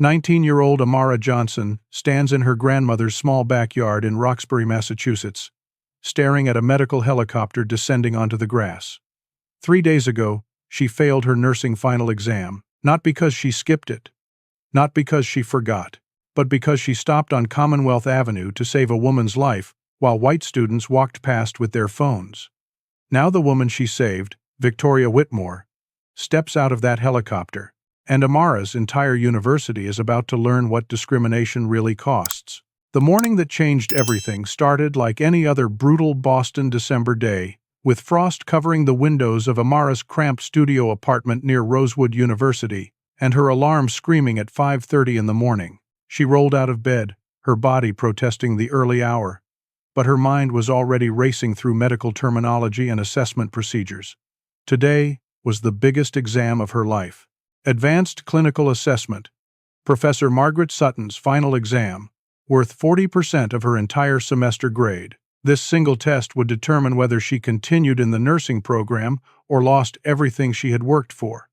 19-year-old Amara Johnson stands in her grandmother's small backyard in Roxbury, Massachusetts, staring at a medical helicopter descending onto the grass. 3 days ago, she failed her nursing final exam, not because she skipped it, not because she forgot, but because she stopped on Commonwealth Avenue to save a woman's life while white students walked past with their phones. Now the woman she saved, Victoria Whitmore, steps out of that helicopter, and Amara's entire university is about to learn what discrimination really costs. The morning that changed everything started like any other brutal Boston December day, with frost covering the windows of Amara's cramped studio apartment near Rosewood University, and her alarm screaming at 5:30 in the morning. She rolled out of bed, her body protesting the early hour, but her mind was already racing through medical terminology and assessment procedures. Today was the biggest exam of her life. Advanced Clinical Assessment, Professor Margaret Sutton's final exam, worth 40% of her entire semester grade. This single test would determine whether she continued in the nursing program or lost everything she had worked for.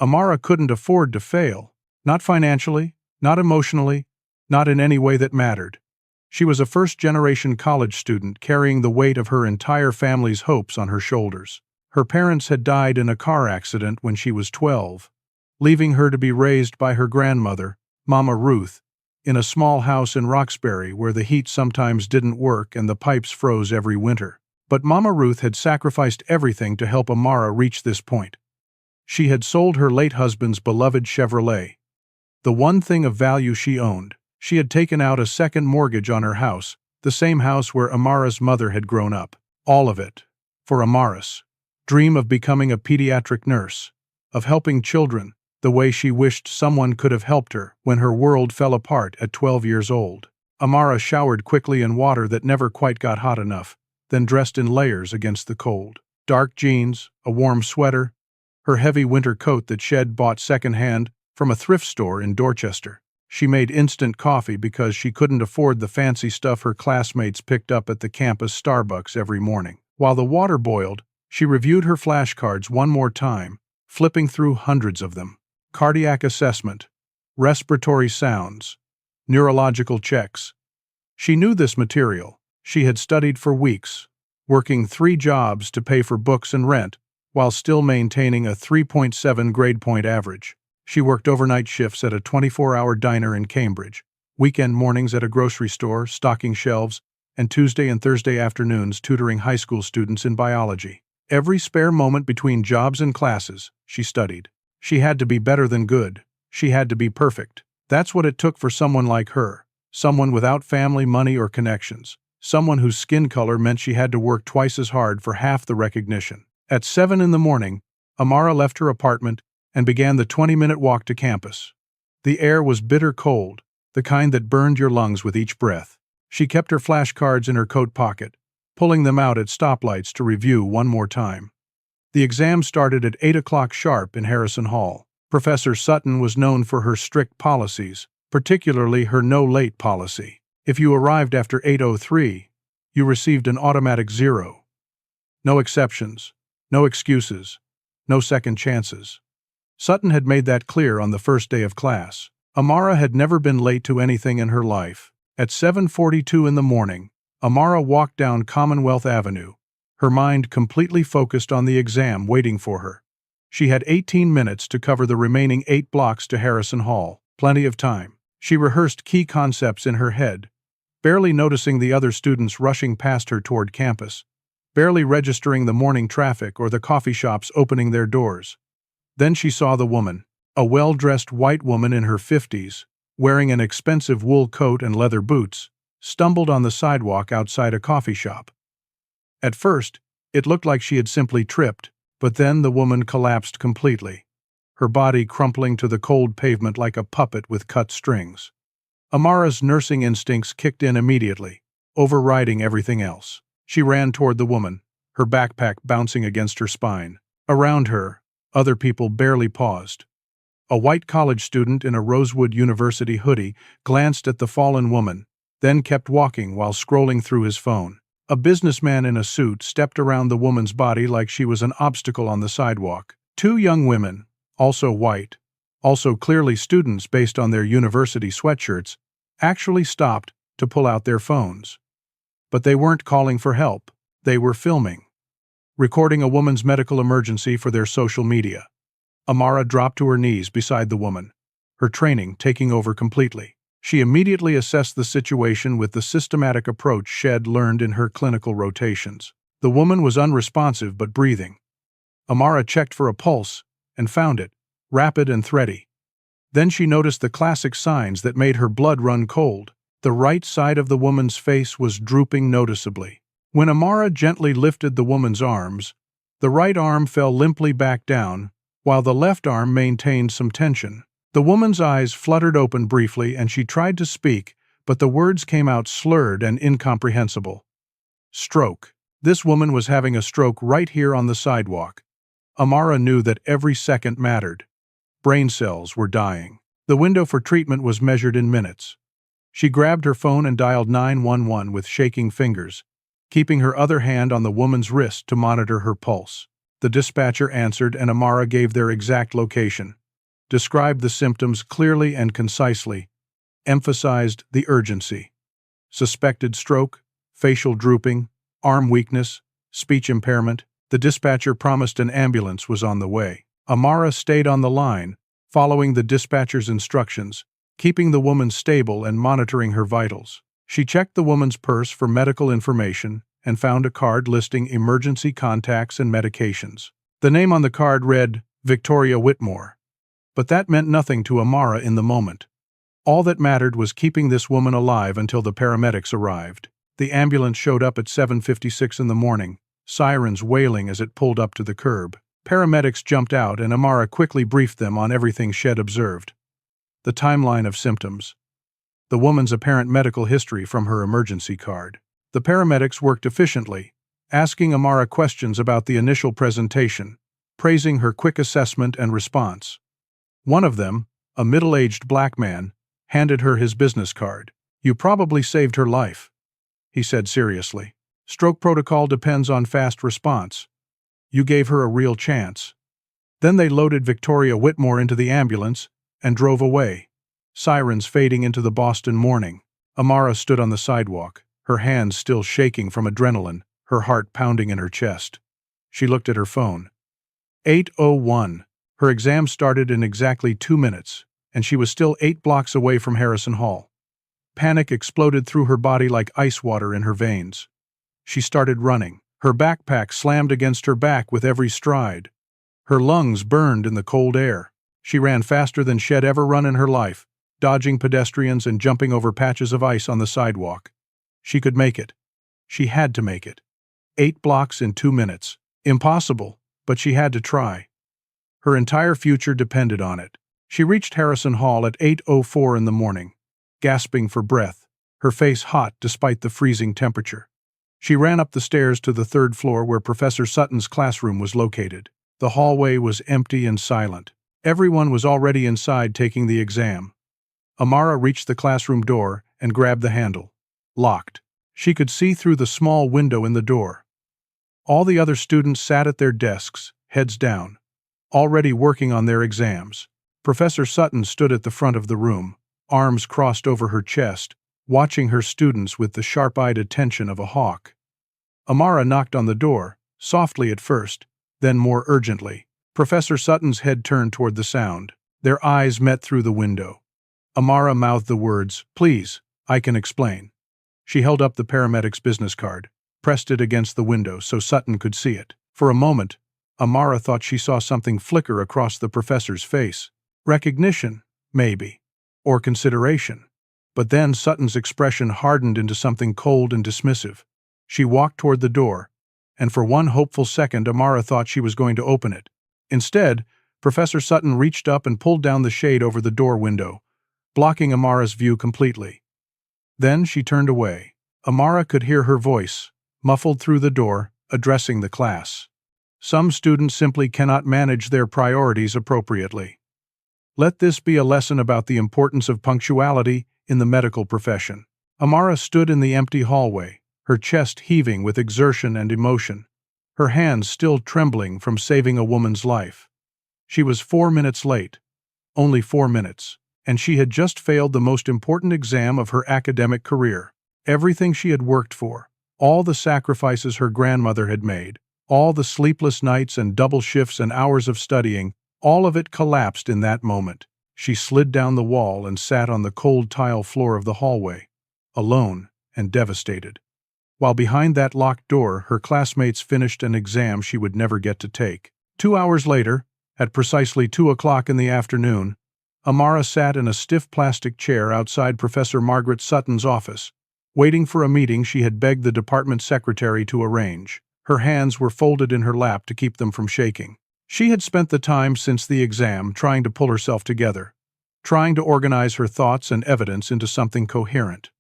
Amara couldn't afford to fail, not financially, not emotionally, not in any way that mattered. She was a first-generation college student carrying the weight of her entire family's hopes on her shoulders. Her parents had died in a car accident when she was 12, leaving her to be raised by her grandmother, Mama Ruth, in a small house in Roxbury where the heat sometimes didn't work and the pipes froze every winter. But Mama Ruth had sacrificed everything to help Amara reach this point. She had sold her late husband's beloved Chevrolet, the one thing of value she owned. She had taken out a second mortgage on her house, the same house where Amara's mother had grown up. All of it, for Amara's dream of becoming a pediatric nurse, of helping children the way she wished someone could have helped her when her world fell apart at 12 years old. Amara showered quickly in water that never quite got hot enough, then dressed in layers against the cold. Dark jeans, a warm sweater, her heavy winter coat that she'd bought secondhand from a thrift store in Dorchester. She made instant coffee because she couldn't afford the fancy stuff her classmates picked up at the campus Starbucks every morning. While the water boiled, she reviewed her flashcards one more time, flipping through hundreds of them. Cardiac assessment, respiratory sounds, neurological checks. She knew this material. She had studied for weeks, working 3 jobs to pay for books and rent, while still maintaining a 3.7 grade point average. She worked overnight shifts at a 24-hour diner in Cambridge, weekend mornings at a grocery store, stocking shelves, and Tuesday and Thursday afternoons tutoring high school students in biology. Every spare moment between jobs and classes, she studied. She had to be better than good. She had to be perfect. That's what it took for someone like her, someone without family, money, or connections, someone whose skin color meant she had to work twice as hard for half the recognition. At 7 in the morning, Amara left her apartment and began the 20-minute walk to campus. The air was bitter cold, the kind that burned your lungs with each breath. She kept her flashcards in her coat pocket, pulling them out at stoplights to review one more time. The exam started at 8 o'clock sharp in Harrison Hall. Professor Sutton was known for her strict policies, particularly her no-late policy. If you arrived after 8:03, you received an automatic 0. No exceptions, no excuses, no second chances. Sutton had made that clear on the first day of class. Amara had never been late to anything in her life. At 7:42 in the morning, Amara walked down Commonwealth Avenue, her mind completely focused on the exam waiting for her. She had 18 minutes to cover the remaining 8 blocks to Harrison Hall, plenty of time. She rehearsed key concepts in her head, barely noticing the other students rushing past her toward campus, barely registering the morning traffic or the coffee shops opening their doors. Then she saw the woman, a well-dressed white woman in her 50s, wearing an expensive wool coat and leather boots, stumbled on the sidewalk outside a coffee shop. At first, it looked like she had simply tripped, but then the woman collapsed completely, her body crumpling to the cold pavement like a puppet with cut strings. Amara's nursing instincts kicked in immediately, overriding everything else. She ran toward the woman, her backpack bouncing against her spine. Around her, other people barely paused. A white college student in a Rosewood University hoodie glanced at the fallen woman, then kept walking while scrolling through his phone. A businessman in a suit stepped around the woman's body like she was an obstacle on the sidewalk. 2 young women, also white, Also clearly students based on their university sweatshirts, actually stopped to pull out their phones. But they weren't calling for help, they were filming. Recording a woman's medical emergency for their social media. Amara dropped to her knees beside the woman, her training taking over completely. She immediately assessed the situation with the systematic approach she'd learned in her clinical rotations. The woman was unresponsive but breathing. Amara checked for a pulse and found it, rapid and thready. Then she noticed the classic signs that made her blood run cold. The right side of the woman's face was drooping noticeably. When Amara gently lifted the woman's arms, the right arm fell limply back down, while the left arm maintained some tension. The woman's eyes fluttered open briefly and she tried to speak, but the words came out slurred and incomprehensible. Stroke. This woman was having a stroke right here on the sidewalk. Amara knew that every second mattered. Brain cells were dying. The window for treatment was measured in minutes. She grabbed her phone and dialed 911 with shaking fingers, keeping her other hand on the woman's wrist to monitor her pulse. The dispatcher answered and Amara gave their exact location, described the symptoms clearly and concisely, emphasized the urgency. Suspected stroke, facial drooping, arm weakness, speech impairment. The dispatcher promised an ambulance was on the way. Amara stayed on the line, following the dispatcher's instructions, keeping the woman stable and monitoring her vitals. She checked the woman's purse for medical information and found a card listing emergency contacts and medications. The name on the card read, Victoria Whitmore. But that meant nothing to Amara in the moment. All that mattered was keeping this woman alive until the paramedics arrived. The ambulance showed up at 7:56 in the morning, sirens wailing as it pulled up to the curb. Paramedics jumped out and Amara quickly briefed them on everything she'd observed. The timeline of symptoms. The woman's apparent medical history from her emergency card. The paramedics worked efficiently, asking Amara questions about the initial presentation, praising her quick assessment and response. One of them, a middle-aged black man, handed her his business card. "You probably saved her life," he said seriously. "Stroke protocol depends on fast response. You gave her a real chance." Then they loaded Victoria Whitmore into the ambulance and drove away, sirens fading into the Boston morning. Amara stood on the sidewalk, her hands still shaking from adrenaline, her heart pounding in her chest. She looked at her phone. 8:01. Her exam started in exactly 2 minutes, and she was still 8 blocks away from Harrison Hall. Panic exploded through her body like ice water in her veins. She started running. Her backpack slammed against her back with every stride. Her lungs burned in the cold air. She ran faster than she'd ever run in her life, dodging pedestrians and jumping over patches of ice on the sidewalk. She could make it. She had to make it. 8 blocks in 2 minutes. Impossible, but she had to try. Her entire future depended on it. She reached Harrison Hall at 8:04 in the morning, gasping for breath, her face hot despite the freezing temperature. She ran up the stairs to the 3rd floor where Professor Sutton's classroom was located. The hallway was empty and silent. Everyone was already inside taking the exam. Amara reached the classroom door and grabbed the handle. Locked. She could see through the small window in the door. All the other students sat at their desks, heads down, already working on their exams. Professor Sutton stood at the front of the room, arms crossed over her chest, watching her students with the sharp-eyed attention of a hawk. Amara knocked on the door, softly at first, then more urgently. Professor Sutton's head turned toward the sound. Their eyes met through the window. Amara mouthed the words, "Please, I can explain." She held up the paramedic's business card, pressed it against the window so Sutton could see it. For a moment, Amara thought she saw something flicker across the professor's face. Recognition, maybe, or consideration. But then Sutton's expression hardened into something cold and dismissive. She walked toward the door, and for one hopeful second Amara thought she was going to open it. Instead, Professor Sutton reached up and pulled down the shade over the door window, blocking Amara's view completely. Then she turned away. Amara could hear her voice, muffled through the door, addressing the class. Some students simply cannot manage their priorities appropriately. Let this be a lesson about the importance of punctuality in the medical profession. Amara stood in the empty hallway, her chest heaving with exertion and emotion, her hands still trembling from saving a woman's life. She was 4 minutes late, Only 4 minutes. And she had just failed the most important exam of her academic career. Everything she had worked for, all the sacrifices her grandmother had made, all the sleepless nights and double shifts and hours of studying, all of it collapsed in that moment. She slid down the wall and sat on the cold tile floor of the hallway, alone and devastated. While behind that locked door, her classmates finished an exam she would never get to take. 2 hours later, at precisely 2 o'clock in the afternoon, Amara sat in a stiff plastic chair outside Professor Margaret Sutton's office, waiting for a meeting she had begged the department secretary to arrange. Her hands were folded in her lap to keep them from shaking. She had spent the time since the exam trying to pull herself together, trying to organize her thoughts and evidence into something coherent.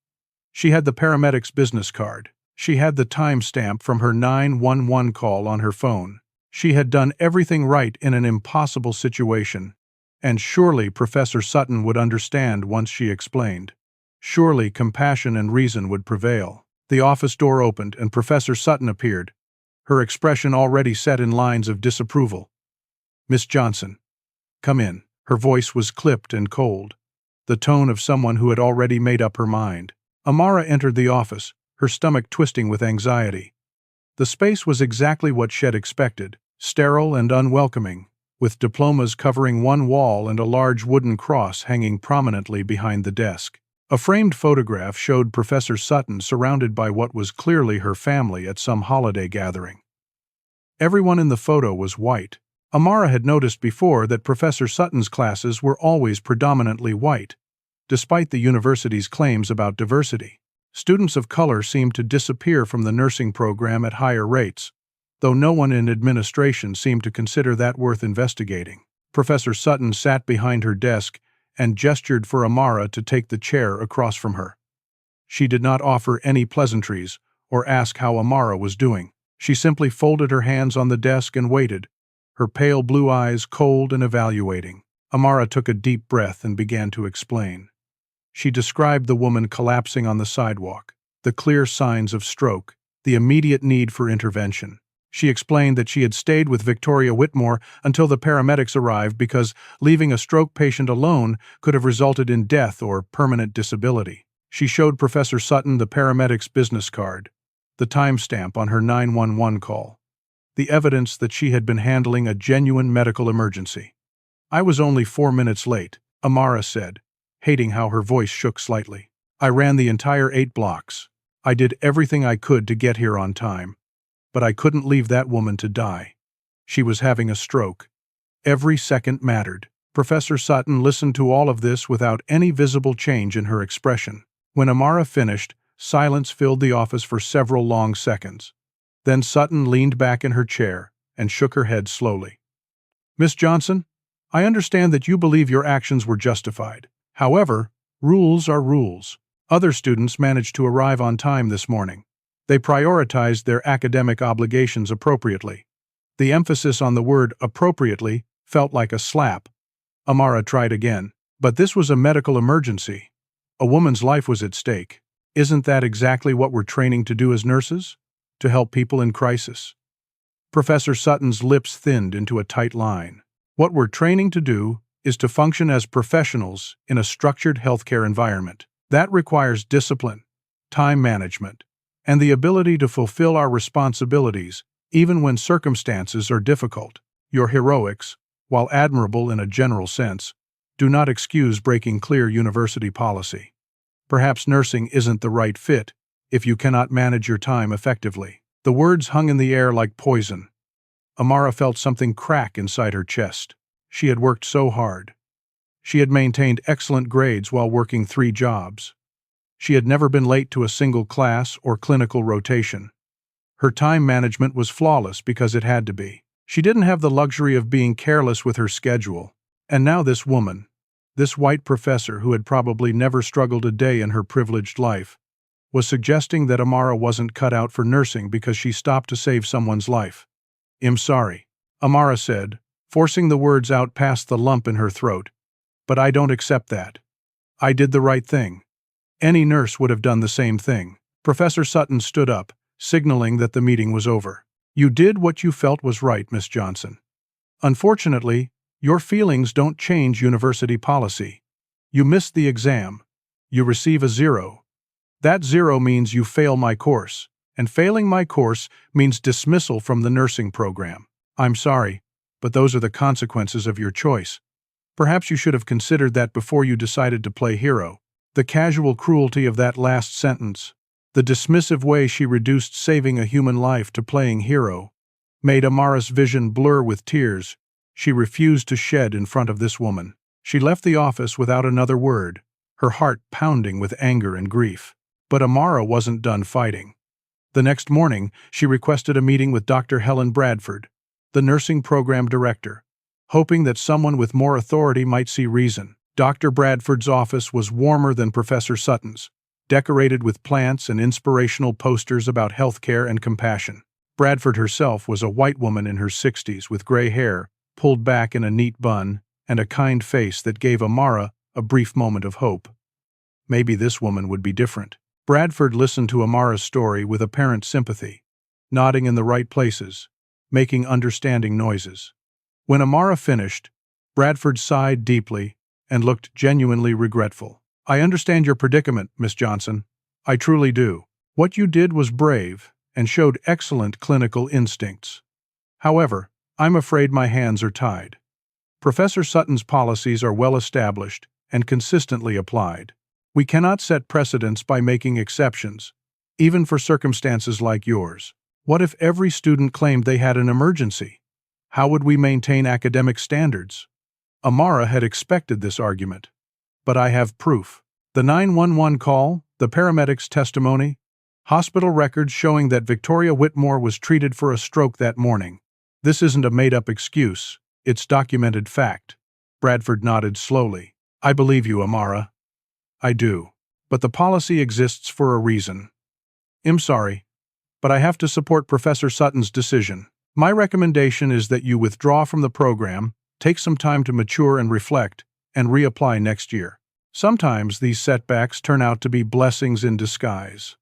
She had the paramedics' business card. She had the timestamp from her 911 call on her phone. She had done everything right in an impossible situation. And surely Professor Sutton would understand once she explained. Surely compassion and reason would prevail. The office door opened and Professor Sutton appeared, her expression already set in lines of disapproval. "Miss Johnson, come in." Her voice was clipped and cold, the tone of someone who had already made up her mind. Amara entered the office, her stomach twisting with anxiety. The space was exactly what she had expected, sterile and unwelcoming, with diplomas covering one wall and a large wooden cross hanging prominently behind the desk. A framed photograph showed Professor Sutton surrounded by what was clearly her family at some holiday gathering. Everyone in the photo was white. Amara had noticed before that Professor Sutton's classes were always predominantly white, despite the university's claims about diversity. Students of color seemed to disappear from the nursing program at higher rates, though no one in administration seemed to consider that worth investigating. Professor Sutton sat behind her desk and gestured for Amara to take the chair across from her. She did not offer any pleasantries or ask how Amara was doing. She simply folded her hands on the desk and waited, her pale blue eyes cold and evaluating. Amara took a deep breath and began to explain. She described the woman collapsing on the sidewalk, the clear signs of stroke, the immediate need for intervention. She explained that she had stayed with Victoria Whitmore until the paramedics arrived because leaving a stroke patient alone could have resulted in death or permanent disability. She showed Professor Sutton the paramedics' business card, the timestamp on her 911 call, the evidence that she had been handling a genuine medical emergency. "I was only 4 minutes late," Amara said, hating how her voice shook slightly. "I ran the entire 8 blocks. I did everything I could to get here on time. But I couldn't leave that woman to die. She was having a stroke. Every second mattered." Professor Sutton listened to all of this without any visible change in her expression. When Amara finished, silence filled the office for several long seconds. Then Sutton leaned back in her chair and shook her head slowly. "Miss Johnson, I understand that you believe your actions were justified. However, rules are rules. Other students managed to arrive on time this morning. They prioritized their academic obligations appropriately." The emphasis on the word appropriately felt like a slap. Amara tried again. "But this was a medical emergency. A woman's life was at stake. Isn't that exactly what we're training to do as nurses? To help people in crisis?" Professor Sutton's lips thinned into a tight line. "What we're training to do is to function as professionals in a structured healthcare environment. That requires discipline, time management, and the ability to fulfill our responsibilities even when circumstances are difficult. Your heroics, while admirable in a general sense, do not excuse breaking clear university policy. Perhaps nursing isn't the right fit if you cannot manage your time effectively." The words hung in the air like poison. Amara felt something crack inside her chest. She had worked so hard. She had maintained excellent grades while working 3 jobs. She had never been late to a single class or clinical rotation. Her time management was flawless because it had to be. She didn't have the luxury of being careless with her schedule. And now this woman, this white professor who had probably never struggled a day in her privileged life, was suggesting that Amara wasn't cut out for nursing because she stopped to save someone's life. "I'm sorry," Amara said, forcing the words out past the lump in her throat. "But I don't accept that. I did the right thing. Any nurse would have done the same thing." Professor Sutton stood up, signaling that the meeting was over. "You did what you felt was right, Miss Johnson. Unfortunately, Your feelings don't change university policy. You missed the exam. You receive a 0. That 0 means you fail my course, and failing my course means dismissal from the nursing program. I'm sorry, but those are the consequences of your choice. Perhaps you should have considered that before you decided to play hero. The casual cruelty of that last sentence, the dismissive way she reduced saving a human life to playing hero, made Amara's vision blur with tears she refused to shed in front of this woman. She left the office without another word, her heart pounding with anger and grief. But Amara wasn't done fighting. The next morning, she requested a meeting with Dr. Helen Bradford, the nursing program director, hoping that someone with more authority might see reason. Dr. Bradford's office was warmer than Professor Sutton's, decorated with plants and inspirational posters about healthcare and compassion. Bradford herself was a white woman in her 60s with gray hair, pulled back in a neat bun, and a kind face that gave Amara a brief moment of hope. Maybe this woman would be different. Bradford listened to Amara's story with apparent sympathy, nodding in the right places, making understanding noises. When Amara finished, Bradford sighed deeply and looked genuinely regretful. I understand your predicament, Miss Johnson. I truly do. What you did was brave and showed excellent clinical instincts. However, I'm afraid my hands are tied. Professor Sutton's policies are well established and consistently applied. We cannot set precedents by making exceptions, even for circumstances like yours. What if every student claimed they had an emergency? How would we maintain academic standards? Amara had expected this argument. But I have proof. The 911 call, the paramedics' testimony, hospital records showing that Victoria Whitmore was treated for a stroke that morning. This isn't a made-up excuse, it's documented fact. Bradford nodded slowly. I believe you, Amara. I do. But the policy exists for a reason. I'm sorry, but I have to support Professor Sutton's decision. My recommendation is that you withdraw from the program, take some time to mature and reflect, and reapply next year. Sometimes these setbacks turn out to be blessings in disguise.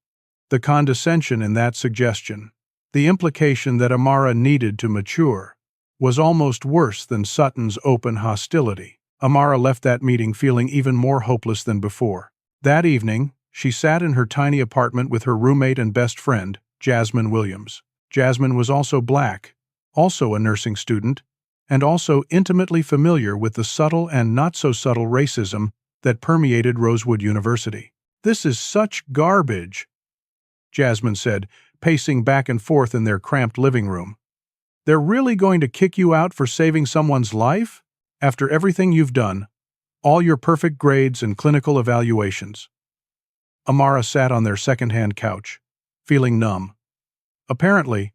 The condescension in that suggestion, the implication that Amara needed to mature, was almost worse than Sutton's open hostility. Amara left that meeting feeling even more hopeless than before. That evening, she sat in her tiny apartment with her roommate and best friend, Jasmine Williams. Jasmine was also black, also a nursing student, and also intimately familiar with the subtle and not-so-subtle racism that permeated Rosewood University. This is such garbage, Jasmine said, pacing back and forth in their cramped living room. They're really going to kick you out for saving someone's life? After everything you've done, all your perfect grades and clinical evaluations. Amara sat on their second-hand couch, feeling numb. Apparently,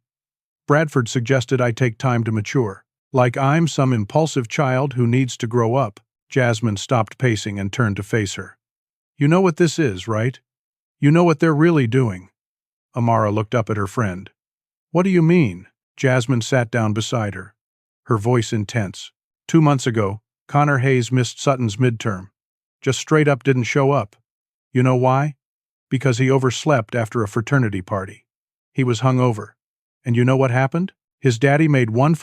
Bradford suggested I take time to mature. Like I'm some impulsive child who needs to grow up. Jasmine stopped pacing and turned to face her. You know what this is, right? You know what they're really doing. Amara looked up at her friend. What do you mean? Jasmine sat down beside her, her voice intense. 2 months ago, Connor Hayes missed Sutton's midterm. Just straight up didn't show up. You know why? Because he overslept after a fraternity party. He was hungover. And you know what happened? His daddy made one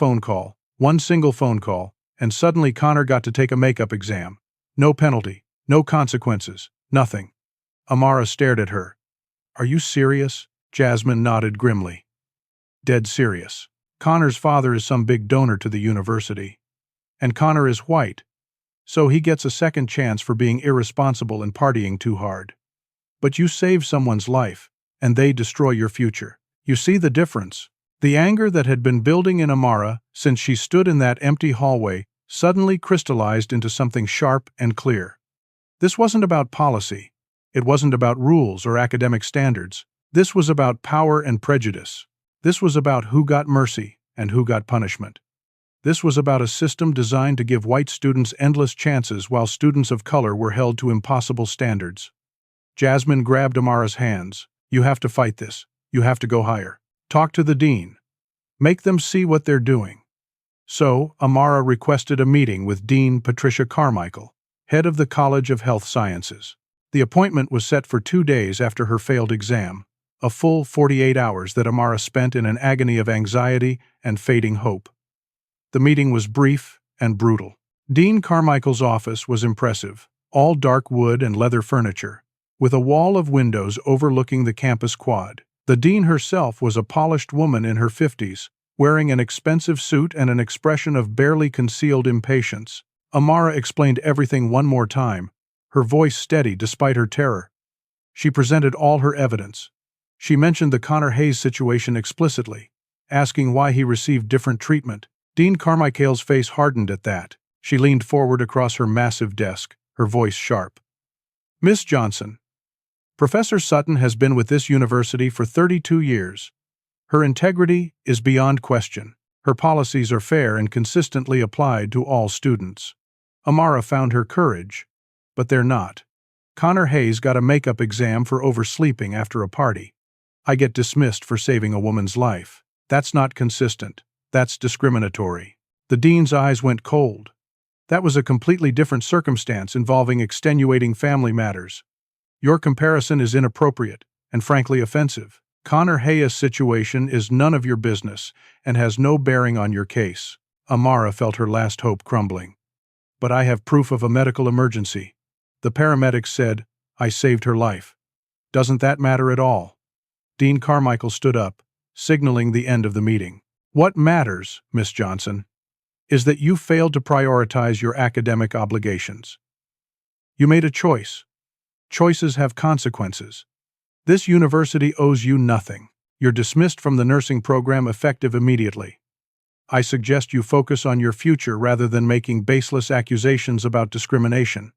single phone call, and suddenly Connor got to take a makeup exam. No penalty, no consequences, nothing. Amara stared at her. Are you serious? Jasmine nodded grimly. Dead serious. Connor's father is some big donor to the university. And Connor is white, so he gets a second chance for being irresponsible and partying too hard. But you save someone's life, and they destroy your future. You see the difference? The anger that had been building in Amara since she stood in that empty hallway suddenly crystallized into something sharp and clear. This wasn't about policy. It wasn't about rules or academic standards. This was about power and prejudice. This was about who got mercy and who got punishment. This was about a system designed to give white students endless chances while students of color were held to impossible standards. Jasmine grabbed Amara's hands. You have to fight this. You have to go higher. Talk to the dean. Make them see what they're doing. So, Amara requested a meeting with Dean Patricia Carmichael, head of the College of Health Sciences. The appointment was set for 2 days after her failed exam, a full 48 hours that Amara spent in an agony of anxiety and fading hope. The meeting was brief and brutal. Dean Carmichael's office was impressive, all dark wood and leather furniture, with a wall of windows overlooking the campus quad. The dean herself was a polished woman in her 50s, wearing an expensive suit and an expression of barely concealed impatience. Amara explained everything one more time, her voice steady despite her terror. She presented all her evidence. She mentioned the Connor Hayes situation explicitly, asking why he received different treatment. Dean Carmichael's face hardened at that. She leaned forward across her massive desk, her voice sharp. "Miss Johnson, Professor Sutton has been with this university for 32 years. Her integrity is beyond question. Her policies are fair and consistently applied to all students." Amara found her courage, but they're not. "Connor Hayes got a makeup exam for oversleeping after a party. I get dismissed for saving a woman's life. That's not consistent. That's discriminatory." The dean's eyes went cold. That was a completely different circumstance involving extenuating family matters. "Your comparison is inappropriate and frankly offensive. Connor Hayes' situation is none of your business and has no bearing on your case." Amara felt her last hope crumbling. "But I have proof of a medical emergency. The paramedics said I saved her life. Doesn't that matter at all?" Dean Carmichael stood up, signaling the end of the meeting. "What matters, Miss Johnson, is that you failed to prioritize your academic obligations. You made a choice. Choices have consequences. This university owes you nothing. You're dismissed from the nursing program effective immediately. I suggest you focus on your future rather than making baseless accusations about discrimination.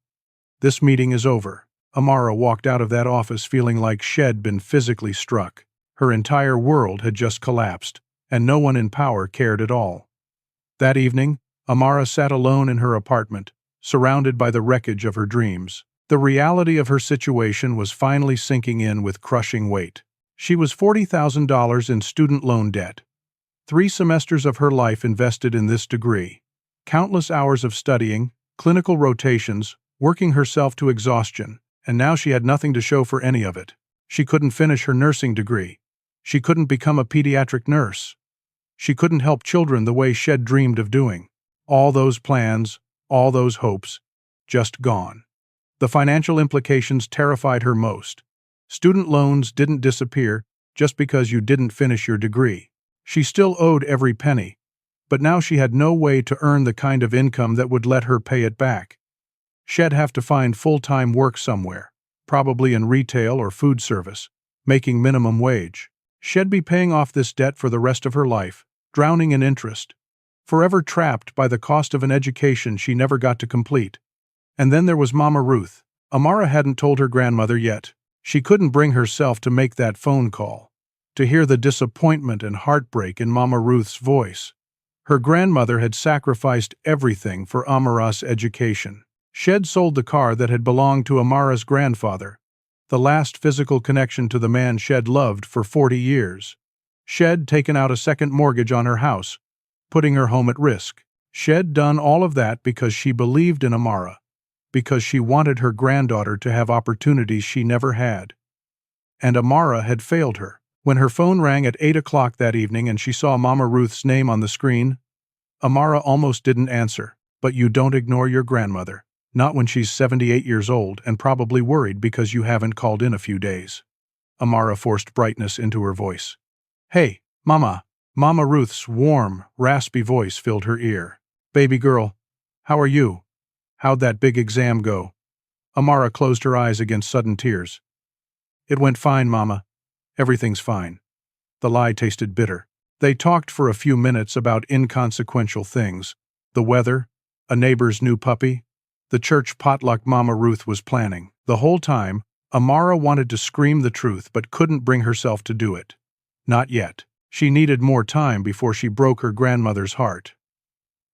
This meeting is over." Amara walked out of that office feeling like she'd been physically struck. Her entire world had just collapsed, and no one in power cared at all. That evening, Amara sat alone in her apartment, surrounded by the wreckage of her dreams. The reality of her situation was finally sinking in with crushing weight. She was $40,000 in student loan debt. 3 semesters of her life invested in this degree. Countless hours of studying, clinical rotations, working herself to exhaustion, and now she had nothing to show for any of it. She couldn't finish her nursing degree. She couldn't become a pediatric nurse. She couldn't help children the way she'd dreamed of doing. All those plans, all those hopes, just gone. The financial implications terrified her most. Student loans didn't disappear just because you didn't finish your degree. She still owed every penny, but now she had no way to earn the kind of income that would let her pay it back. She'd have to find full-time work somewhere, probably in retail or food service, making minimum wage. She'd be paying off this debt for the rest of her life, drowning in interest, forever trapped by the cost of an education she never got to complete. And then there was Mama Ruth. Amara hadn't told her grandmother yet. She couldn't bring herself to make that phone call, to hear the disappointment and heartbreak in Mama Ruth's voice. Her grandmother had sacrificed everything for Amara's education. She'd sold the car that had belonged to Amara's grandfather, the last physical connection to the man she'd loved for 40 years. She'd taken out a second mortgage on her house, putting her home at risk. She'd done all of that because she believed in Amara, because she wanted her granddaughter to have opportunities she never had. And Amara had failed her. When her phone rang at 8 o'clock that evening and she saw Mama Ruth's name on the screen, Amara almost didn't answer. But you don't ignore your grandmother, not when she's 78 years old and probably worried because you haven't called in a few days. Amara forced brightness into her voice. "Hey, Mama." Mama Ruth's warm, raspy voice filled her ear. "Baby girl, how are you? How'd that big exam go?" Amara closed her eyes against sudden tears. "It went fine, Mama. Everything's fine." The lie tasted bitter. They talked for a few minutes about inconsequential things: the weather, a neighbor's new puppy, the church potluck Mama Ruth was planning. The whole time, Amara wanted to scream the truth but couldn't bring herself to do it. Not yet. She needed more time before she broke her grandmother's heart.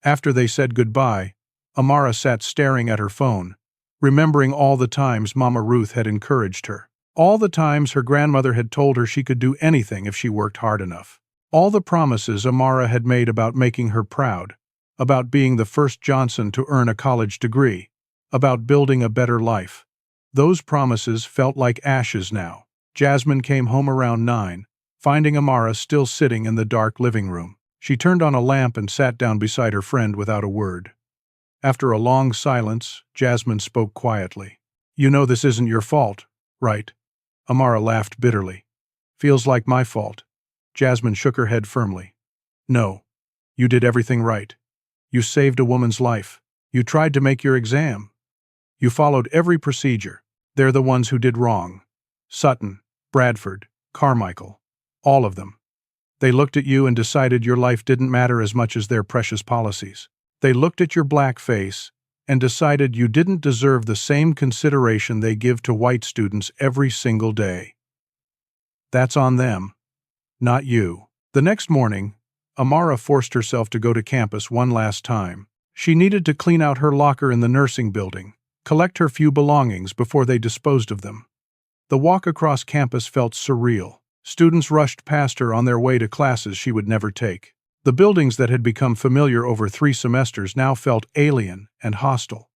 After they said goodbye, Amara sat staring at her phone, remembering all the times Mama Ruth had encouraged her. All the times her grandmother had told her she could do anything if she worked hard enough. All the promises Amara had made about making her proud, about being the first Johnson to earn a college degree, about building a better life. Those promises felt like ashes now. Jasmine came home around 9, finding Amara still sitting in the dark living room. She turned on a lamp and sat down beside her friend without a word. After a long silence, Jasmine spoke quietly. You know this isn't your fault, right? Amara laughed bitterly. Feels like my fault. Jasmine shook her head firmly. No. You did everything right. You saved a woman's life. You tried to make your exam. You followed every procedure. They're the ones who did wrong. Sutton, Bradford, Carmichael. All of them. They looked at you and decided your life didn't matter as much as their precious policies. They looked at your black face and decided you didn't deserve the same consideration they give to white students every single day. That's on them, not you. The next morning, Amara forced herself to go to campus one last time. She needed to clean out her locker in the nursing building, collect her few belongings before they disposed of them. The walk across campus felt surreal. Students rushed past her on their way to classes she would never take. The buildings that had become familiar over 3 semesters now felt alien and hostile.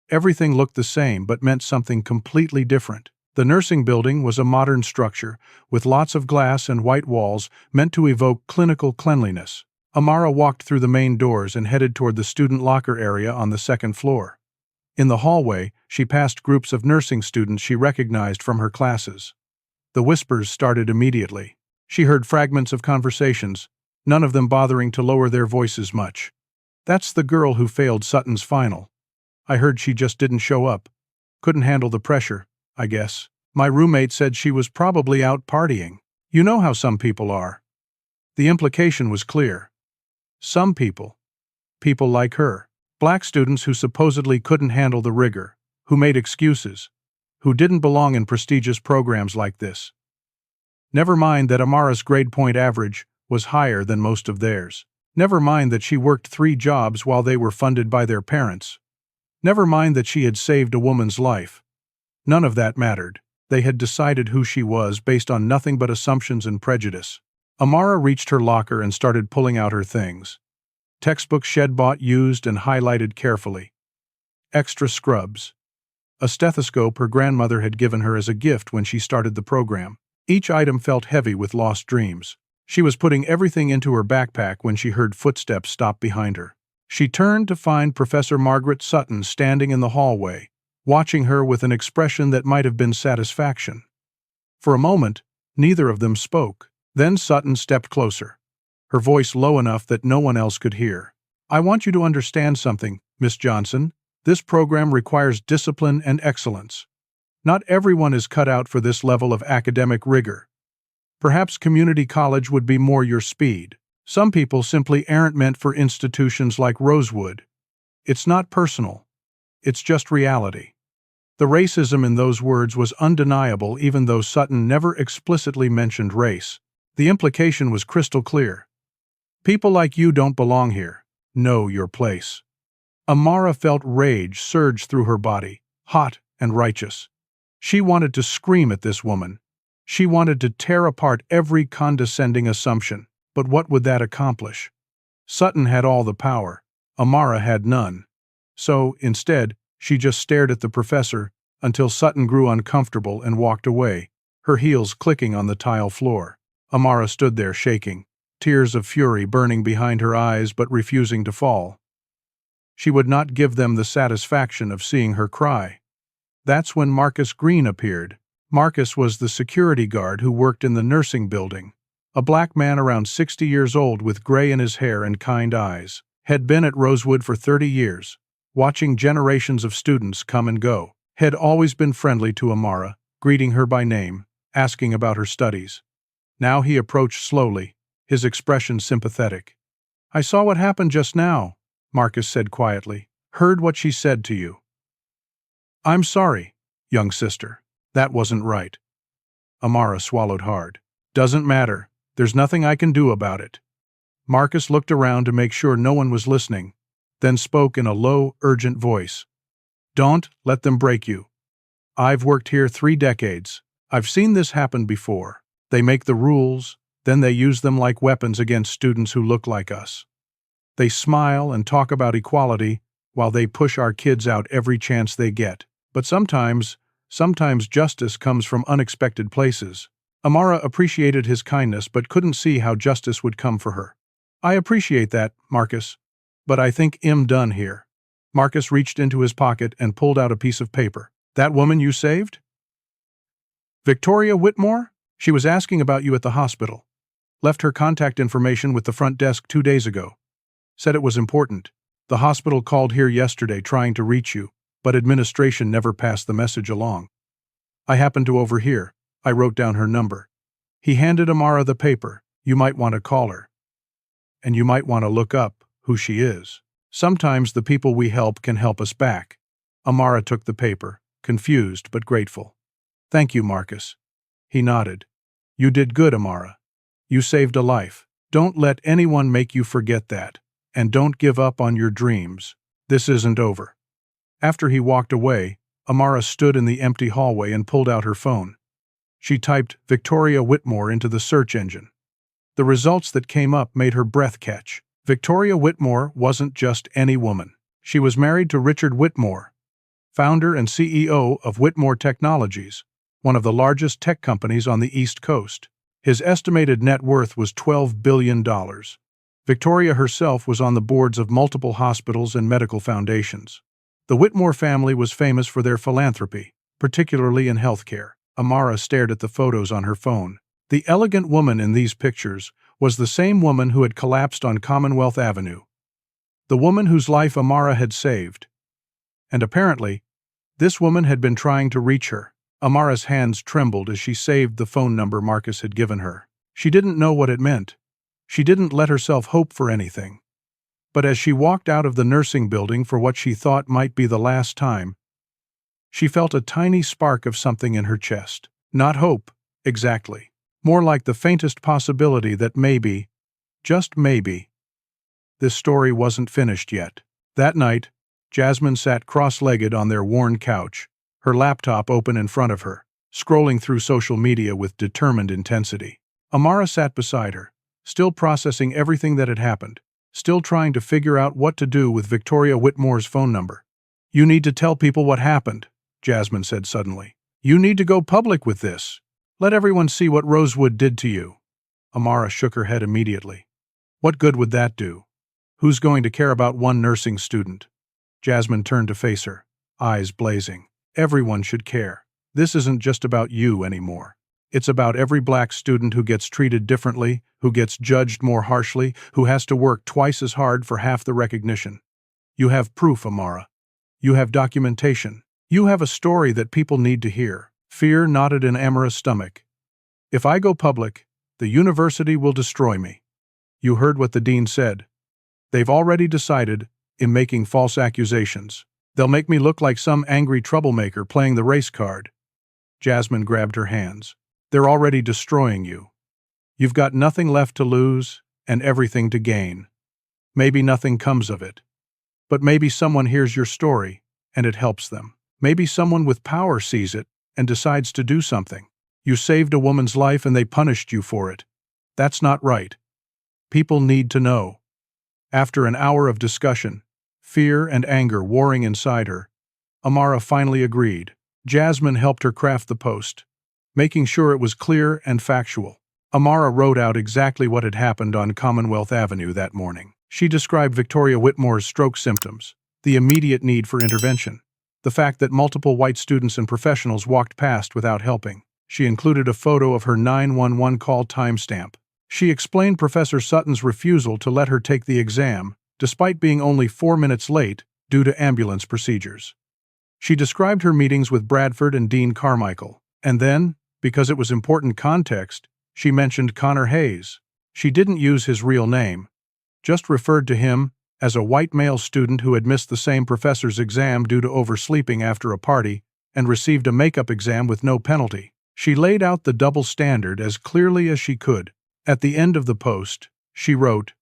Everything looked the same but meant something completely different. The nursing building was a modern structure, with lots of glass and white walls meant to evoke clinical cleanliness. Amara walked through the main doors and headed toward the student locker area on the 2nd floor. In the hallway, she passed groups of nursing students she recognized from her classes. The whispers started immediately. She heard fragments of conversations, none of them bothering to lower their voices much. That's the girl who failed Sutton's final. I heard she just didn't show up. Couldn't handle the pressure, I guess. My roommate said she was probably out partying. You know how some people are. The implication was clear. Some people. People like her. Black students who supposedly couldn't handle the rigor, who made excuses, who didn't belong in prestigious programs like this. Never mind that Amara's grade point average was higher than most of theirs. Never mind that she worked 3 jobs while they were funded by their parents. Never mind that she had saved a woman's life. None of that mattered. They had decided who she was based on nothing but assumptions and prejudice. Amara reached her locker and started pulling out her things. Textbooks she'd bought used and highlighted carefully. Extra scrubs. A stethoscope her grandmother had given her as a gift when she started the program. Each item felt heavy with lost dreams. She was putting everything into her backpack when she heard footsteps stop behind her. She turned to find Professor Margaret Sutton standing in the hallway, watching her with an expression that might have been satisfaction. For a moment, neither of them spoke. Then Sutton stepped closer, her voice low enough that no one else could hear. I want you to understand something, Miss Johnson. This program requires discipline and excellence. Not everyone is cut out for this level of academic rigor. Perhaps community college would be more your speed. Some people simply aren't meant for institutions like Rosewood. It's not personal. It's just reality. The racism in those words was undeniable even though Sutton never explicitly mentioned race. The implication was crystal clear. People like you don't belong here. Know your place. Amara felt rage surge through her body, hot and righteous. She wanted to scream at this woman. She wanted to tear apart every condescending assumption. But what would that accomplish? Sutton had all the power. Amara had none. So, instead, she just stared at the professor until Sutton grew uncomfortable and walked away, her heels clicking on the tile floor. Amara stood there shaking, tears of fury burning behind her eyes but refusing to fall. She would not give them the satisfaction of seeing her cry. That's when Marcus Green appeared. Marcus was the security guard who worked in the nursing building. A black man around 60 years old with gray in his hair and kind eyes. Had been at Rosewood for 30 years, watching generations of students come and go. Had always been friendly to Amara, greeting her by name, asking about her studies. Now he approached slowly, his expression sympathetic. I saw what happened just now, Marcus said quietly. Heard what she said to you. I'm sorry, young sister. That wasn't right. Amara swallowed hard. Doesn't matter. There's nothing I can do about it. Marcus looked around to make sure no one was listening, then spoke in a low, urgent voice. Don't let them break you. I've worked here 3 decades. I've seen this happen before. They make the rules, then they use them like weapons against students who look like us. They smile and talk about equality while they push our kids out every chance they get. But sometimes justice comes from unexpected places. Amara appreciated his kindness but couldn't see how justice would come for her. I appreciate that, Marcus, but I think I'm done here. Marcus reached into his pocket and pulled out a piece of paper. That woman you saved? Victoria Whitmore? She was asking about you at the hospital. Left her contact information with the front desk 2 days ago. Said it was important. The hospital called here yesterday trying to reach you, but administration never passed the message along. I happened to overhear. I wrote down her number. He handed Amara the paper. You might want to call her. And you might want to look up who she is. Sometimes the people we help can help us back. Amara took the paper, confused but grateful. Thank you, Marcus. He nodded. You did good, Amara. You saved a life. Don't let anyone make you forget that. And don't give up on your dreams. This isn't over. After he walked away, Amara stood in the empty hallway and pulled out her phone. She typed Victoria Whitmore into the search engine. The results that came up made her breath catch. Victoria Whitmore wasn't just any woman. She was married to Richard Whitmore, founder and CEO of Whitmore Technologies, one of the largest tech companies on the East Coast. His estimated net worth was $12 billion. Victoria herself was on the boards of multiple hospitals and medical foundations. The Whitmore family was famous for their philanthropy, particularly in healthcare. Amara stared at the photos on her phone. The elegant woman in these pictures was the same woman who had collapsed on Commonwealth Avenue. The woman whose life Amara had saved. And apparently, this woman had been trying to reach her. Amara's hands trembled as she saved the phone number Marcus had given her. She didn't know what it meant. She didn't let herself hope for anything. But as she walked out of the nursing building for what she thought might be the last time, she felt a tiny spark of something in her chest. Not hope, exactly. More like the faintest possibility that maybe, just maybe, this story wasn't finished yet. That night, Jasmine sat cross-legged on their worn couch, her laptop open in front of her, scrolling through social media with determined intensity. Amara sat beside her, still processing everything that had happened, still trying to figure out what to do with Victoria Whitmore's phone number. You need to tell people what happened, Jasmine said suddenly. You need to go public with this. Let everyone see what Rosewood did to you. Amara shook her head immediately. What good would that do? Who's going to care about one nursing student? Jasmine turned to face her, eyes blazing. Everyone should care. This isn't just about you anymore. It's about every black student who gets treated differently, who gets judged more harshly, who has to work twice as hard for half the recognition. You have proof, Amara. You have documentation. You have a story that people need to hear. Fear knotted in Amara's stomach. If I go public, the university will destroy me. You heard what the dean said. They've already decided, in making false accusations, they'll make me look like some angry troublemaker playing the race card. Jasmine grabbed her hands. They're already destroying you. You've got nothing left to lose and everything to gain. Maybe nothing comes of it. But maybe someone hears your story and it helps them. Maybe someone with power sees it and decides to do something. You saved a woman's life and they punished you for it. That's not right. People need to know. After an hour of discussion, fear and anger warring inside her, Amara finally agreed. Jasmine helped her craft the post, making sure it was clear and factual. Amara wrote out exactly what had happened on Commonwealth Avenue that morning. She described Victoria Whitmore's stroke symptoms, the immediate need for intervention, the fact that multiple white students and professionals walked past without helping. She included a photo of her 911 call timestamp. She explained Professor Sutton's refusal to let her take the exam, despite being only 4 minutes late due to ambulance procedures. She described her meetings with Bradford and Dean Carmichael, and then, because it was important context, she mentioned Connor Hayes. She didn't use his real name, just referred to him as a white male student who had missed the same professor's exam due to oversleeping after a party and received a makeup exam with no penalty. She laid out the double standard as clearly as she could. At the end of the post, she wrote,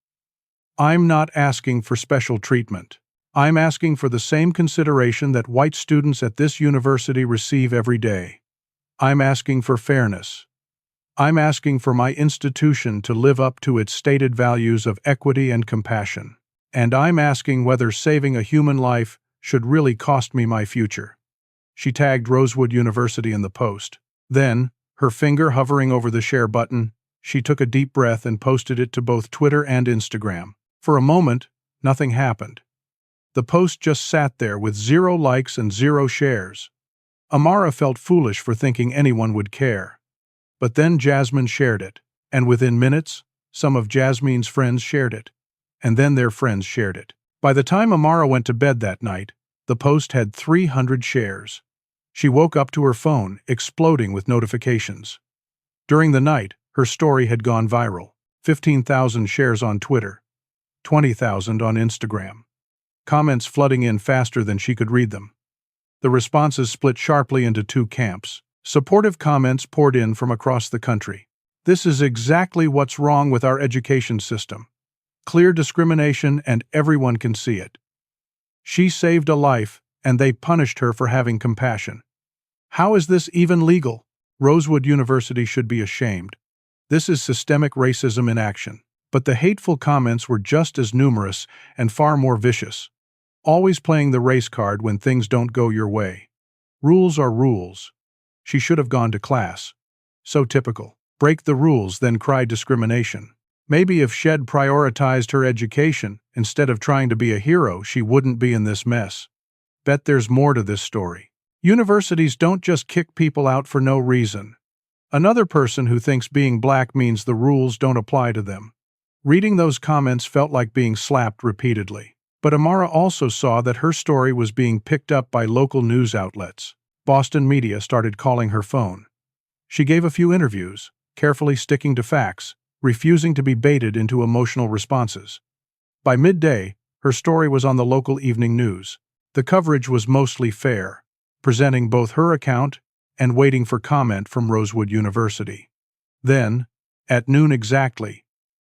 "I'm not asking for special treatment. I'm asking for the same consideration that white students at this university receive every day. I'm asking for fairness. I'm asking for my institution to live up to its stated values of equity and compassion. And I'm asking whether saving a human life should really cost me my future." She tagged Rosewood University in the post. Then, her finger hovering over the share button, she took a deep breath and posted it to both Twitter and Instagram. For a moment, nothing happened. The post just sat there with 0 likes and 0 shares. Amara felt foolish for thinking anyone would care. But then Jasmine shared it, and within minutes, some of Jasmine's friends shared it, and then their friends shared it. By the time Amara went to bed that night, the post had 300 shares. She woke up to her phone exploding with notifications. During the night, her story had gone viral. 15,000 shares on Twitter, 20,000 on Instagram. Comments flooding in faster than she could read them. The responses split sharply into 2 camps. Supportive comments poured in from across the country. This is exactly what's wrong with our education system. Clear discrimination and everyone can see it. She saved a life, and they punished her for having compassion. How is this even legal? Rosewood University should be ashamed. This is systemic racism in action. But the hateful comments were just as numerous and far more vicious. Always playing the race card when things don't go your way. Rules are rules. She should have gone to class. So typical. Break the rules, then cry discrimination. Maybe if Shed prioritized her education, instead of trying to be a hero, she wouldn't be in this mess. Bet there's more to this story. Universities don't just kick people out for no reason. Another person who thinks being black means the rules don't apply to them. Reading those comments felt like being slapped repeatedly. But Amara also saw that her story was being picked up by local news outlets. Boston media started calling her phone. She gave a few interviews, carefully sticking to facts, refusing to be baited into emotional responses. By midday, her story was on the local evening news. The coverage was mostly fair, presenting both her account and waiting for comment from Rosewood University. Then, at noon exactly,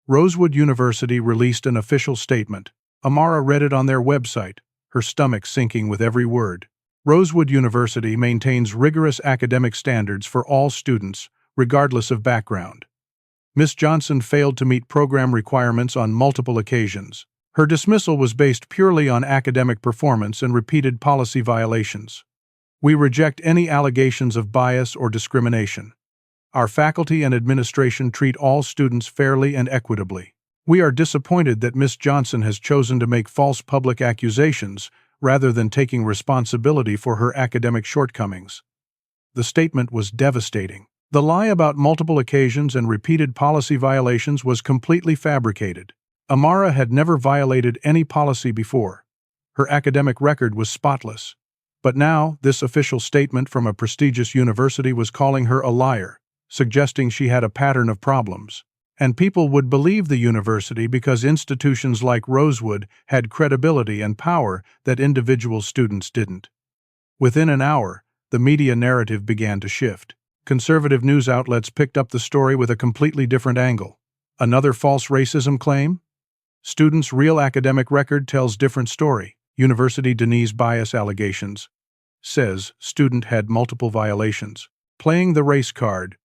Rosewood University released an official statement. Amara read it on their website, her stomach sinking with every word. Rosewood University maintains rigorous academic standards for all students, regardless of background. Ms. Johnson failed to meet program requirements on multiple occasions. Her dismissal was based purely on academic performance and repeated policy violations. We reject any allegations of bias or discrimination. Our faculty and administration treat all students fairly and equitably. We are disappointed that Ms. Johnson has chosen to make false public accusations rather than taking responsibility for her academic shortcomings. The statement was devastating. The lie about multiple occasions and repeated policy violations was completely fabricated. Amara had never violated any policy before. Her academic record was spotless. But now, this official statement from a prestigious university was calling her a liar, suggesting she had a pattern of problems. And people would believe the university because institutions like Rosewood had credibility and power that individual students didn't. Within an hour, the media narrative began to shift. Conservative news outlets picked up the story with a completely different angle. Another false racism claim? Student's real academic record tells different story. University denies bias allegations. Says student had multiple violations. Playing the race card.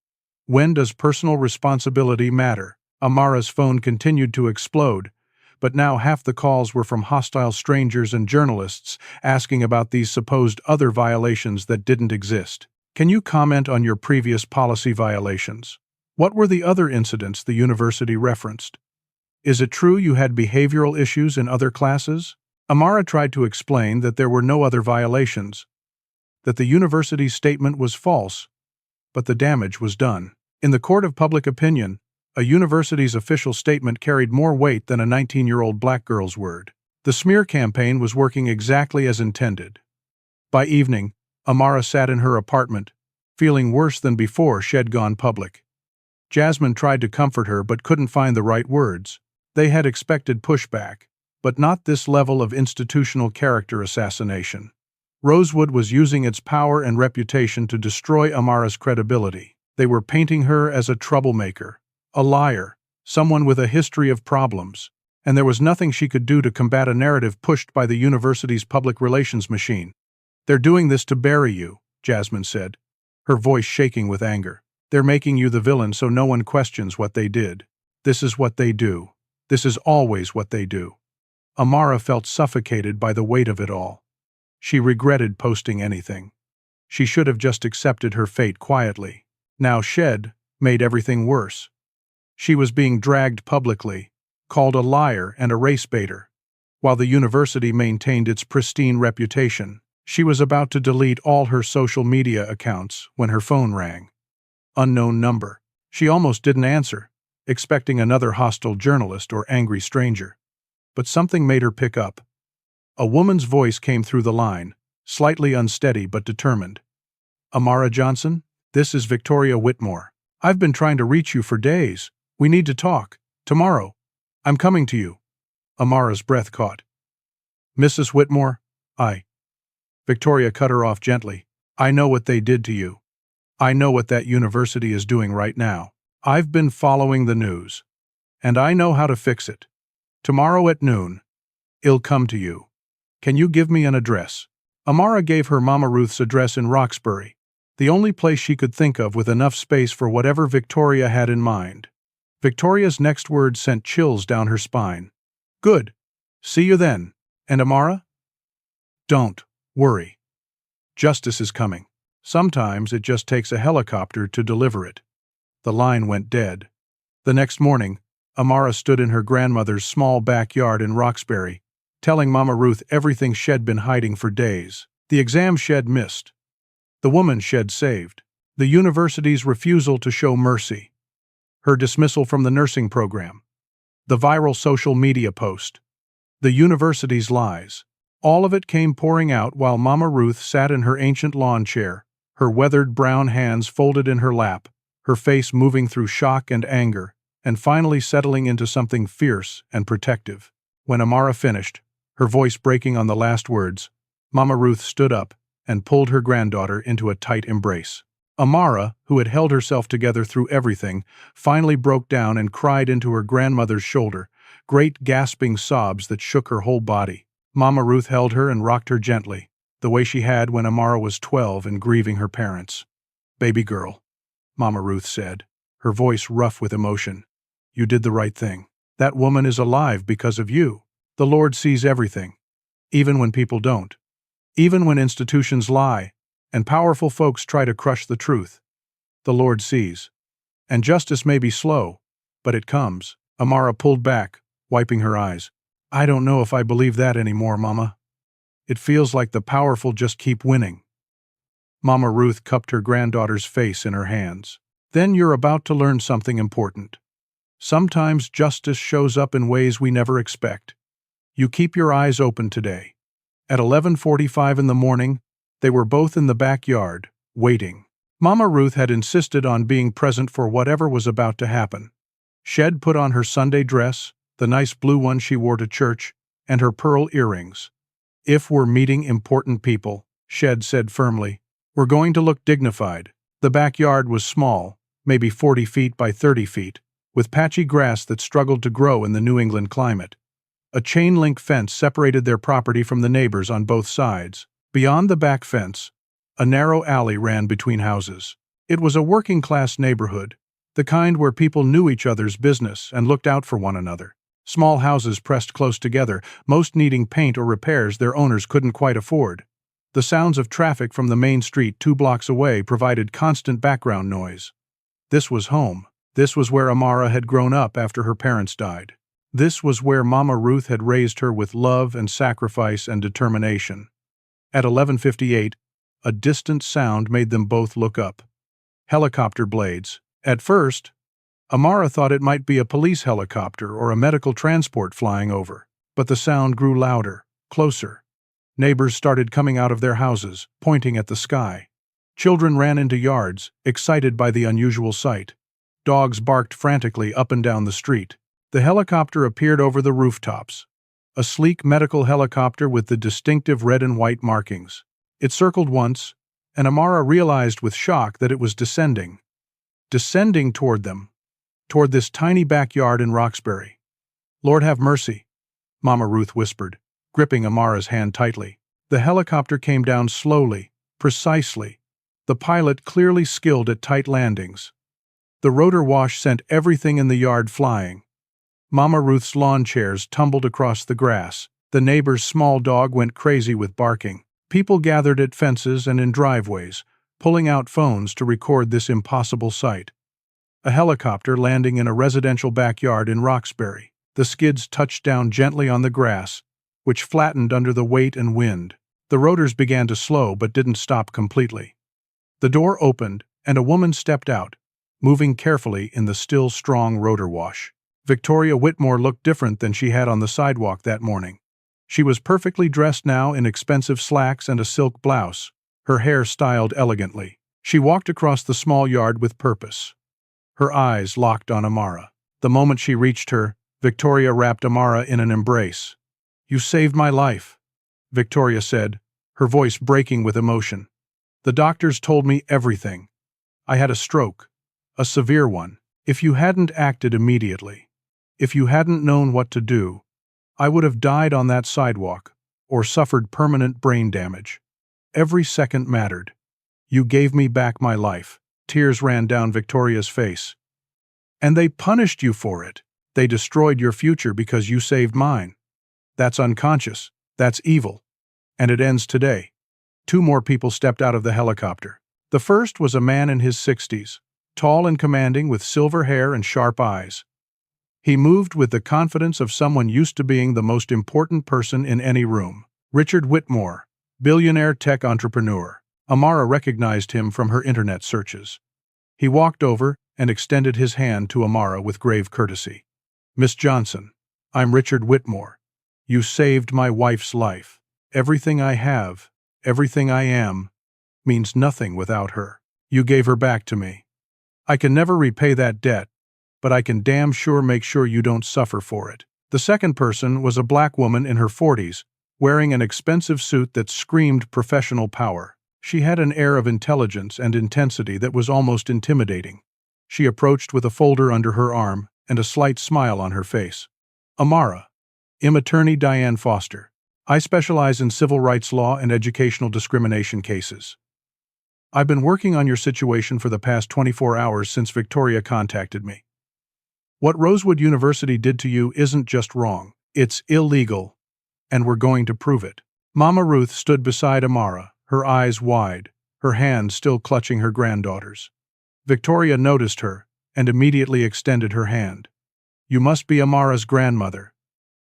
When does personal responsibility matter? Amara's phone continued to explode, but now half the calls were from hostile strangers and journalists asking about these supposed other violations that didn't exist. Can you comment on your previous policy violations? What were the other incidents the university referenced? Is it true you had behavioral issues in other classes? Amara tried to explain that there were no other violations, that the university's statement was false, but the damage was done. In the court of public opinion, a university's official statement carried more weight than a 19-year-old black girl's word. The smear campaign was working exactly as intended. By evening, Amara sat in her apartment, feeling worse than before she'd gone public. Jasmine tried to comfort her but couldn't find the right words. They had expected pushback, but not this level of institutional character assassination. Rosewood was using its power and reputation to destroy Amara's credibility. They were painting her as a troublemaker, a liar, someone with a history of problems, and there was nothing she could do to combat a narrative pushed by the university's public relations machine. "They're doing this to bury you," Jasmine said, her voice shaking with anger. "They're making you the villain so no one questions what they did. This is what they do. This is always what they do." Amara felt suffocated by the weight of it all. She regretted posting anything. She should have just accepted her fate quietly. Now Shed made everything worse. She was being dragged publicly, called a liar and a race baiter. while the university maintained its pristine reputation. She was about to delete all her social media accounts when her phone rang. Unknown number. She almost didn't answer, expecting another hostile journalist or angry stranger. But something made her pick up. A woman's voice came through the line, slightly unsteady but determined. "Amara Johnson, this is Victoria Whitmore. I've been trying to reach you for days. We need to talk. Tomorrow. I'm coming to you." Amara's breath caught. "Mrs. Whitmore, Victoria cut her off gently. "I know what they did to you. I know what that university is doing right now. I've been following the news. And I know how to fix it. Tomorrow at noon, I'll come to you. Can you give me an address?" Amara gave her Mama Ruth's address in Roxbury, the only place she could think of with enough space for whatever Victoria had in mind. Victoria's next words sent chills down her spine. "Good. See you then. And Amara? Don't worry. Justice is coming. Sometimes it just takes a helicopter to deliver it." The line went dead. The next morning, Amara stood in her grandmother's small backyard in Roxbury, telling Mama Ruth everything she'd been hiding for days. The exam she'd missed. The woman she'd saved. The university's refusal to show mercy. Her dismissal from the nursing program. The viral social media post. The university's lies. All of it came pouring out while Mama Ruth sat in her ancient lawn chair, her weathered brown hands folded in her lap, her face moving through shock and anger, and finally settling into something fierce and protective. When Amara finished, her voice breaking on the last words, Mama Ruth stood up and pulled her granddaughter into a tight embrace. Amara, who had held herself together through everything, finally broke down and cried into her grandmother's shoulder, great gasping sobs that shook her whole body. Mama Ruth held her and rocked her gently, the way she had when Amara was 12 and grieving her parents. "Baby girl," Mama Ruth said, her voice rough with emotion, "you did the right thing. That woman is alive because of you. The Lord sees everything, even when people don't. Even when institutions lie, and powerful folks try to crush the truth. The Lord sees. And justice may be slow, but it comes." Amara pulled back, wiping her eyes. "I don't know if I believe that anymore, Mama. It feels like the powerful just keep winning." Mama Ruth cupped her granddaughter's face in her hands. "Then you're about to learn something important. Sometimes justice shows up in ways we never expect. You keep your eyes open today." At 11:45 in the morning, they were both in the backyard, waiting. Mama Ruth had insisted on being present for whatever was about to happen. She'd put on her Sunday dress, the nice blue one she wore to church, and her pearl earrings. "If we're meeting important people," Shed said firmly, "we're going to look dignified." The backyard was small, maybe 40 feet by 30 feet, with patchy grass that struggled to grow in the New England climate. A chain-link fence separated their property from the neighbors on both sides. Beyond the back fence, a narrow alley ran between houses. It was a working-class neighborhood, the kind where people knew each other's business and looked out for one another. Small houses pressed close together, most needing paint or repairs their owners couldn't quite afford. The sounds of traffic from the main street 2 blocks away provided constant background noise. This was home. This was where Amara had grown up after her parents died. This was where Mama Ruth had raised her with love and sacrifice and determination. At 11:58, a distant sound made them both look up. Helicopter blades. At first, Amara thought it might be a police helicopter or a medical transport flying over, but the sound grew louder, closer. Neighbors started coming out of their houses, pointing at the sky. Children ran into yards, excited by the unusual sight. Dogs barked frantically up and down the street. The helicopter appeared over the rooftops. A sleek medical helicopter with the distinctive red and white markings. It circled once, and Amara realized with shock that it was descending. Descending toward them. Toward this tiny backyard in Roxbury. "Lord have mercy," Mama Ruth whispered, gripping Amara's hand tightly. The helicopter came down slowly, precisely, the pilot clearly skilled at tight landings. The rotor wash sent everything in the yard flying. Mama Ruth's lawn chairs tumbled across the grass. The neighbor's small dog went crazy with barking. People gathered at fences and in driveways, pulling out phones to record this impossible sight. A helicopter landing in a residential backyard in Roxbury. The skids touched down gently on the grass, which flattened under the weight and wind. The rotors began to slow but didn't stop completely. The door opened, and a woman stepped out, moving carefully in the still strong rotor wash. Victoria Whitmore looked different than she had on the sidewalk that morning. She was perfectly dressed now in expensive slacks and a silk blouse, her hair styled elegantly. She walked across the small yard with purpose. Her eyes locked on Amara. The moment she reached her, Victoria wrapped Amara in an embrace. "You saved my life," Victoria said, her voice breaking with emotion. "The doctors told me everything. I had a stroke, a severe one. If you hadn't acted immediately, if you hadn't known what to do, I would have died on that sidewalk or suffered permanent brain damage. Every second mattered. You gave me back my life." Tears ran down Victoria's face. "And they punished you for it. They destroyed your future because you saved mine. That's unconscious. That's evil. And it ends today." 2 more people stepped out of the helicopter. The first was a man in his 60s, tall and commanding with silver hair and sharp eyes. He moved with the confidence of someone used to being the most important person in any room. Richard Whitmore, billionaire tech entrepreneur. Amara recognized him from her internet searches. He walked over and extended his hand to Amara with grave courtesy. "Miss Johnson, I'm Richard Whitmore. You saved my wife's life. Everything I have, everything I am, means nothing without her. You gave her back to me. I can never repay that debt, but I can damn sure make sure you don't suffer for it." The second person was a black woman in her 40s, wearing an expensive suit that screamed professional power. She had an air of intelligence and intensity that was almost intimidating. She approached with a folder under her arm and a slight smile on her face. "Amara, I'm attorney Diane Foster. I specialize in civil rights law and educational discrimination cases. I've been working on your situation for the past 24 hours since Victoria contacted me. What Rosewood University did to you isn't just wrong, it's illegal, and we're going to prove it." Mama Ruth stood beside Amara, her eyes wide, her hand still clutching her granddaughter's. Victoria noticed her and immediately extended her hand. "You must be Amara's grandmother.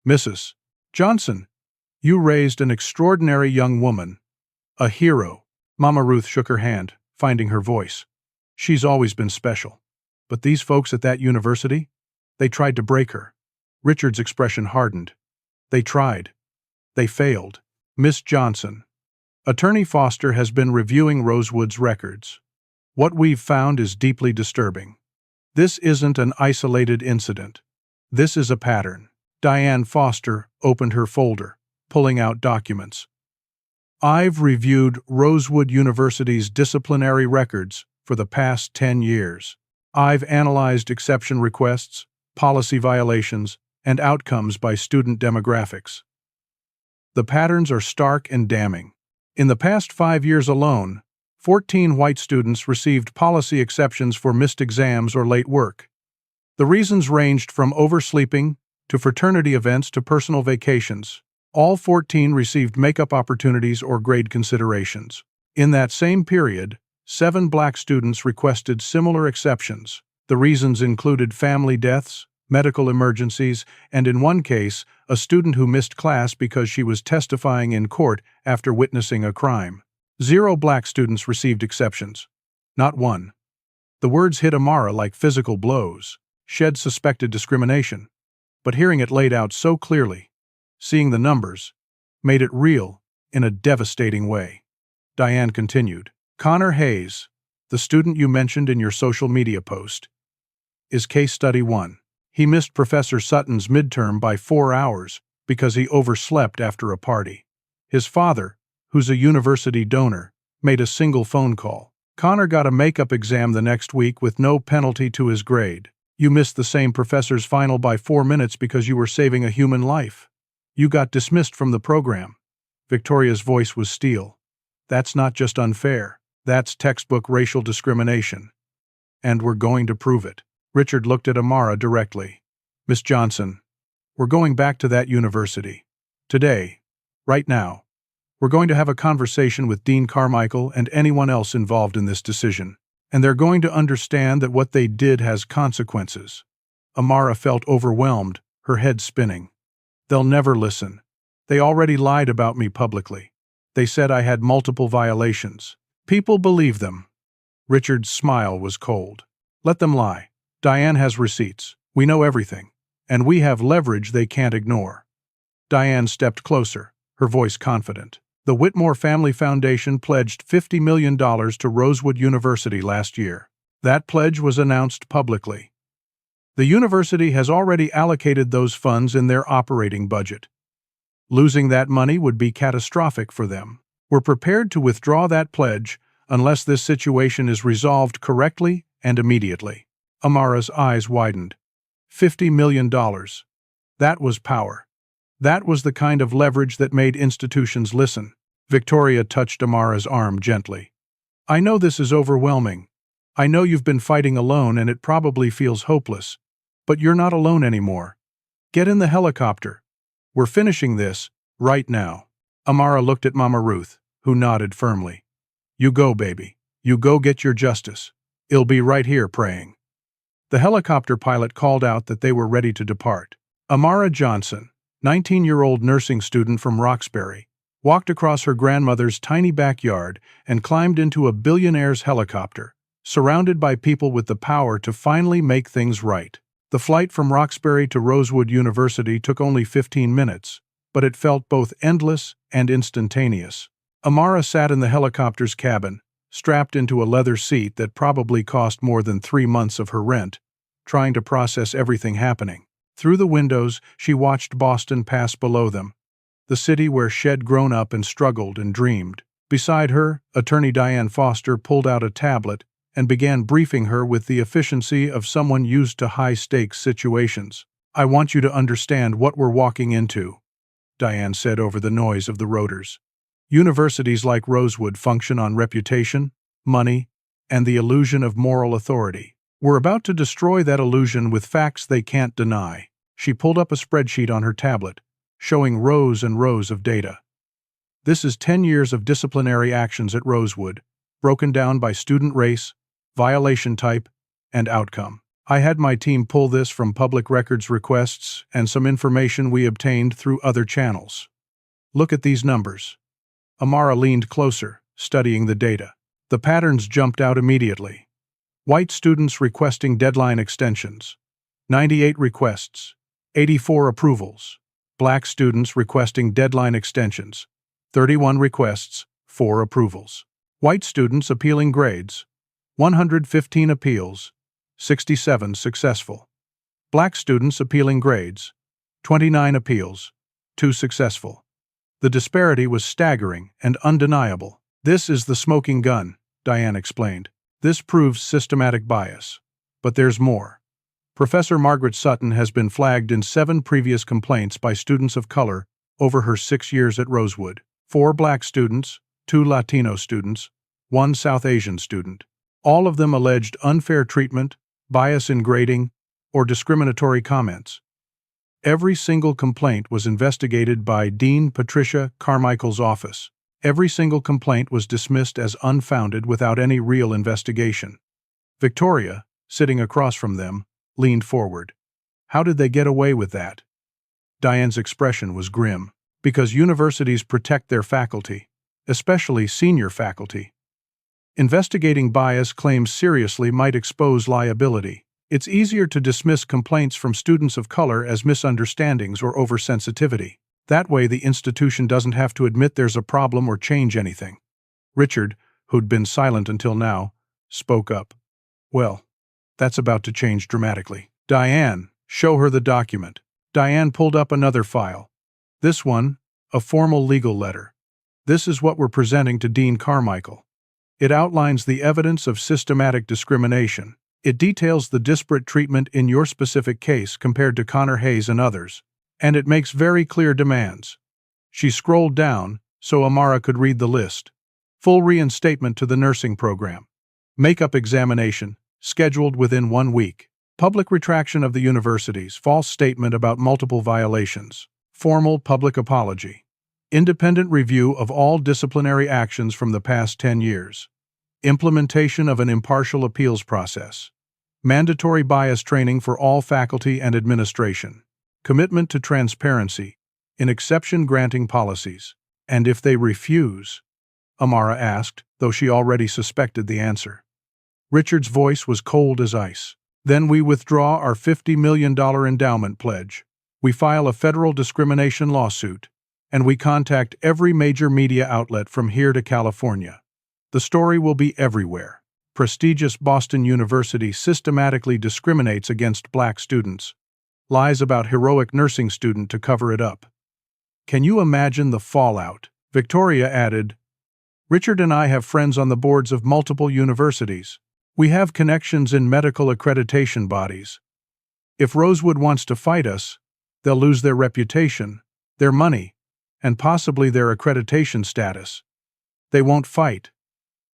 Mrs. Johnson, you raised an extraordinary young woman. A hero." Mama Ruth shook her hand, finding her voice. "She's always been special. But these folks at that university? They tried to break her." Richard's expression hardened. "They tried. They failed." "Miss Johnson, Attorney Foster has been reviewing Rosewood's records. What we've found is deeply disturbing. This isn't an isolated incident. This is a pattern." Diane Foster opened her folder, pulling out documents. "I've reviewed Rosewood University's disciplinary records for the past 10 years. I've analyzed exception requests, policy violations, and outcomes by student demographics. The patterns are stark and damning. In the past 5 years alone, 14 white students received policy exceptions for missed exams or late work. The reasons ranged from oversleeping to fraternity events to personal vacations. All 14 received makeup opportunities or grade considerations. In that same period, 7 black students requested similar exceptions. The reasons included family deaths, medical emergencies, and in one case, a student who missed class because she was testifying in court after witnessing a crime. 0 black students received exceptions. Not one. The words hit Amara like physical blows. Shed suspected discrimination. But hearing it laid out so clearly, seeing the numbers, made it real in a devastating way. Diane continued. "Connor Hayes, the student you mentioned in your social media post, is case study 1. He missed Professor Sutton's midterm by 4 hours because he overslept after a party. His father, who's a university donor, made a single phone call. Connor got a makeup exam the next week with no penalty to his grade. You missed the same professor's final by 4 minutes because you were saving a human life. You got dismissed from the program." Victoria's voice was steel. "That's not just unfair. That's textbook racial discrimination. And we're going to prove it." Richard looked at Amara directly. "Miss Johnson, we're going back to that university. Today, right now. We're going to have a conversation with Dean Carmichael and anyone else involved in this decision. And they're going to understand that what they did has consequences." Amara felt overwhelmed, her head spinning. "They'll never listen. They already lied about me publicly. They said I had multiple violations. People believe them." Richard's smile was cold. "Let them lie. Diane has receipts. We know everything. And we have leverage they can't ignore." Diane stepped closer, her voice confident. "The Whitmore Family Foundation pledged $50 million to Rosewood University last year. That pledge was announced publicly. The university has already allocated those funds in their operating budget. Losing that money would be catastrophic for them. We're prepared to withdraw that pledge unless this situation is resolved correctly and immediately." Amara's eyes widened. $50 million. That was power. That was the kind of leverage that made institutions listen. Victoria touched Amara's arm gently. "I know this is overwhelming. I know you've been fighting alone and it probably feels hopeless. But you're not alone anymore. Get in the helicopter. We're finishing this, right now." Amara looked at Mama Ruth, who nodded firmly. "You go, baby. You go get your justice. I'll be right here praying." The helicopter pilot called out that they were ready to depart. Amara Johnson, 19-year-old nursing student from Roxbury, walked across her grandmother's tiny backyard and climbed into a Billionaire's helicopter, surrounded by people with the power to finally make things right. The flight from Roxbury to Rosewood University took only 15 minutes, but it felt both endless and instantaneous. Amara sat in the helicopter's cabin, strapped into a leather seat that probably cost more than 3 months of her rent, trying to process everything happening. Through the windows, she watched Boston pass below them, the city where she'd grown up and struggled and dreamed. Beside her, attorney Diane Foster pulled out a tablet and began briefing her with the efficiency of someone used to high-stakes situations. "I want you to understand what we're walking into," Diane said over the noise of the rotors. "Universities like Rosewood function on reputation, money, and the illusion of moral authority. We're about to destroy that illusion with facts they can't deny." She pulled up a spreadsheet on her tablet, showing rows and rows of data. "This is 10 years of disciplinary actions at Rosewood, broken down by student race, violation type, and outcome. I had my team pull this from public records requests and some information we obtained through other channels. Look at these numbers." Amara leaned closer, studying the data. The patterns jumped out immediately. White students requesting deadline extensions. 98 requests. 84 approvals. Black students requesting deadline extensions. 31 requests, 4 approvals. White students appealing grades. 115 appeals. 67 successful. Black students appealing grades. 29 appeals. 2 successful. The disparity was staggering and undeniable. "This is the smoking gun," Diane explained. "This proves systematic bias. But there's more. Professor Margaret Sutton has been flagged in 7 previous complaints by students of color over her 6 years at Rosewood. 4 black students, 2 Latino students, 1 South Asian student. All of them alleged unfair treatment, bias in grading, or discriminatory comments. Every single complaint was investigated by Dean Patricia Carmichael's office. Every single complaint was dismissed as unfounded without any real investigation." Victoria, sitting across from them, leaned forward. "How did they get away with that?" Diane's expression was grim. "Because universities protect their faculty, especially senior faculty. Investigating bias claims seriously might expose liability. It's easier to dismiss complaints from students of color as misunderstandings or oversensitivity. That way the institution doesn't have to admit there's a problem or change anything." Richard, who'd been silent until now, spoke up. "Well, that's about to change dramatically. Diane, show her the document." Diane pulled up another file. "This one, a formal legal letter. This is what we're presenting to Dean Carmichael. It outlines the evidence of systematic discrimination. It details the disparate treatment in your specific case compared to Connor Hayes and others. And it makes very clear demands." She scrolled down so Amara could read the list. "Full reinstatement to the nursing program. Makeup examination, scheduled within 1 week. Public retraction of the university's false statement about multiple violations. Formal public apology. Independent review of all disciplinary actions from the past 10 years. Implementation of an impartial appeals process. Mandatory bias training for all faculty and administration. Commitment to transparency, in exception-granting policies. And if they refuse? Amara asked, though she already suspected the answer. Richard's voice was cold as ice. Then we withdraw our $50 million endowment pledge. We file a federal discrimination lawsuit, and we contact every major media outlet from here to California. The story will be everywhere. Prestigious Boston University systematically discriminates against black students. Lies about heroic nursing student to cover it up. Can you imagine the fallout? Victoria added, Richard and I have friends on the boards of multiple universities. We have connections in medical accreditation bodies. If Rosewood wants to fight us, they'll lose their reputation, their money, and possibly their accreditation status. They won't fight.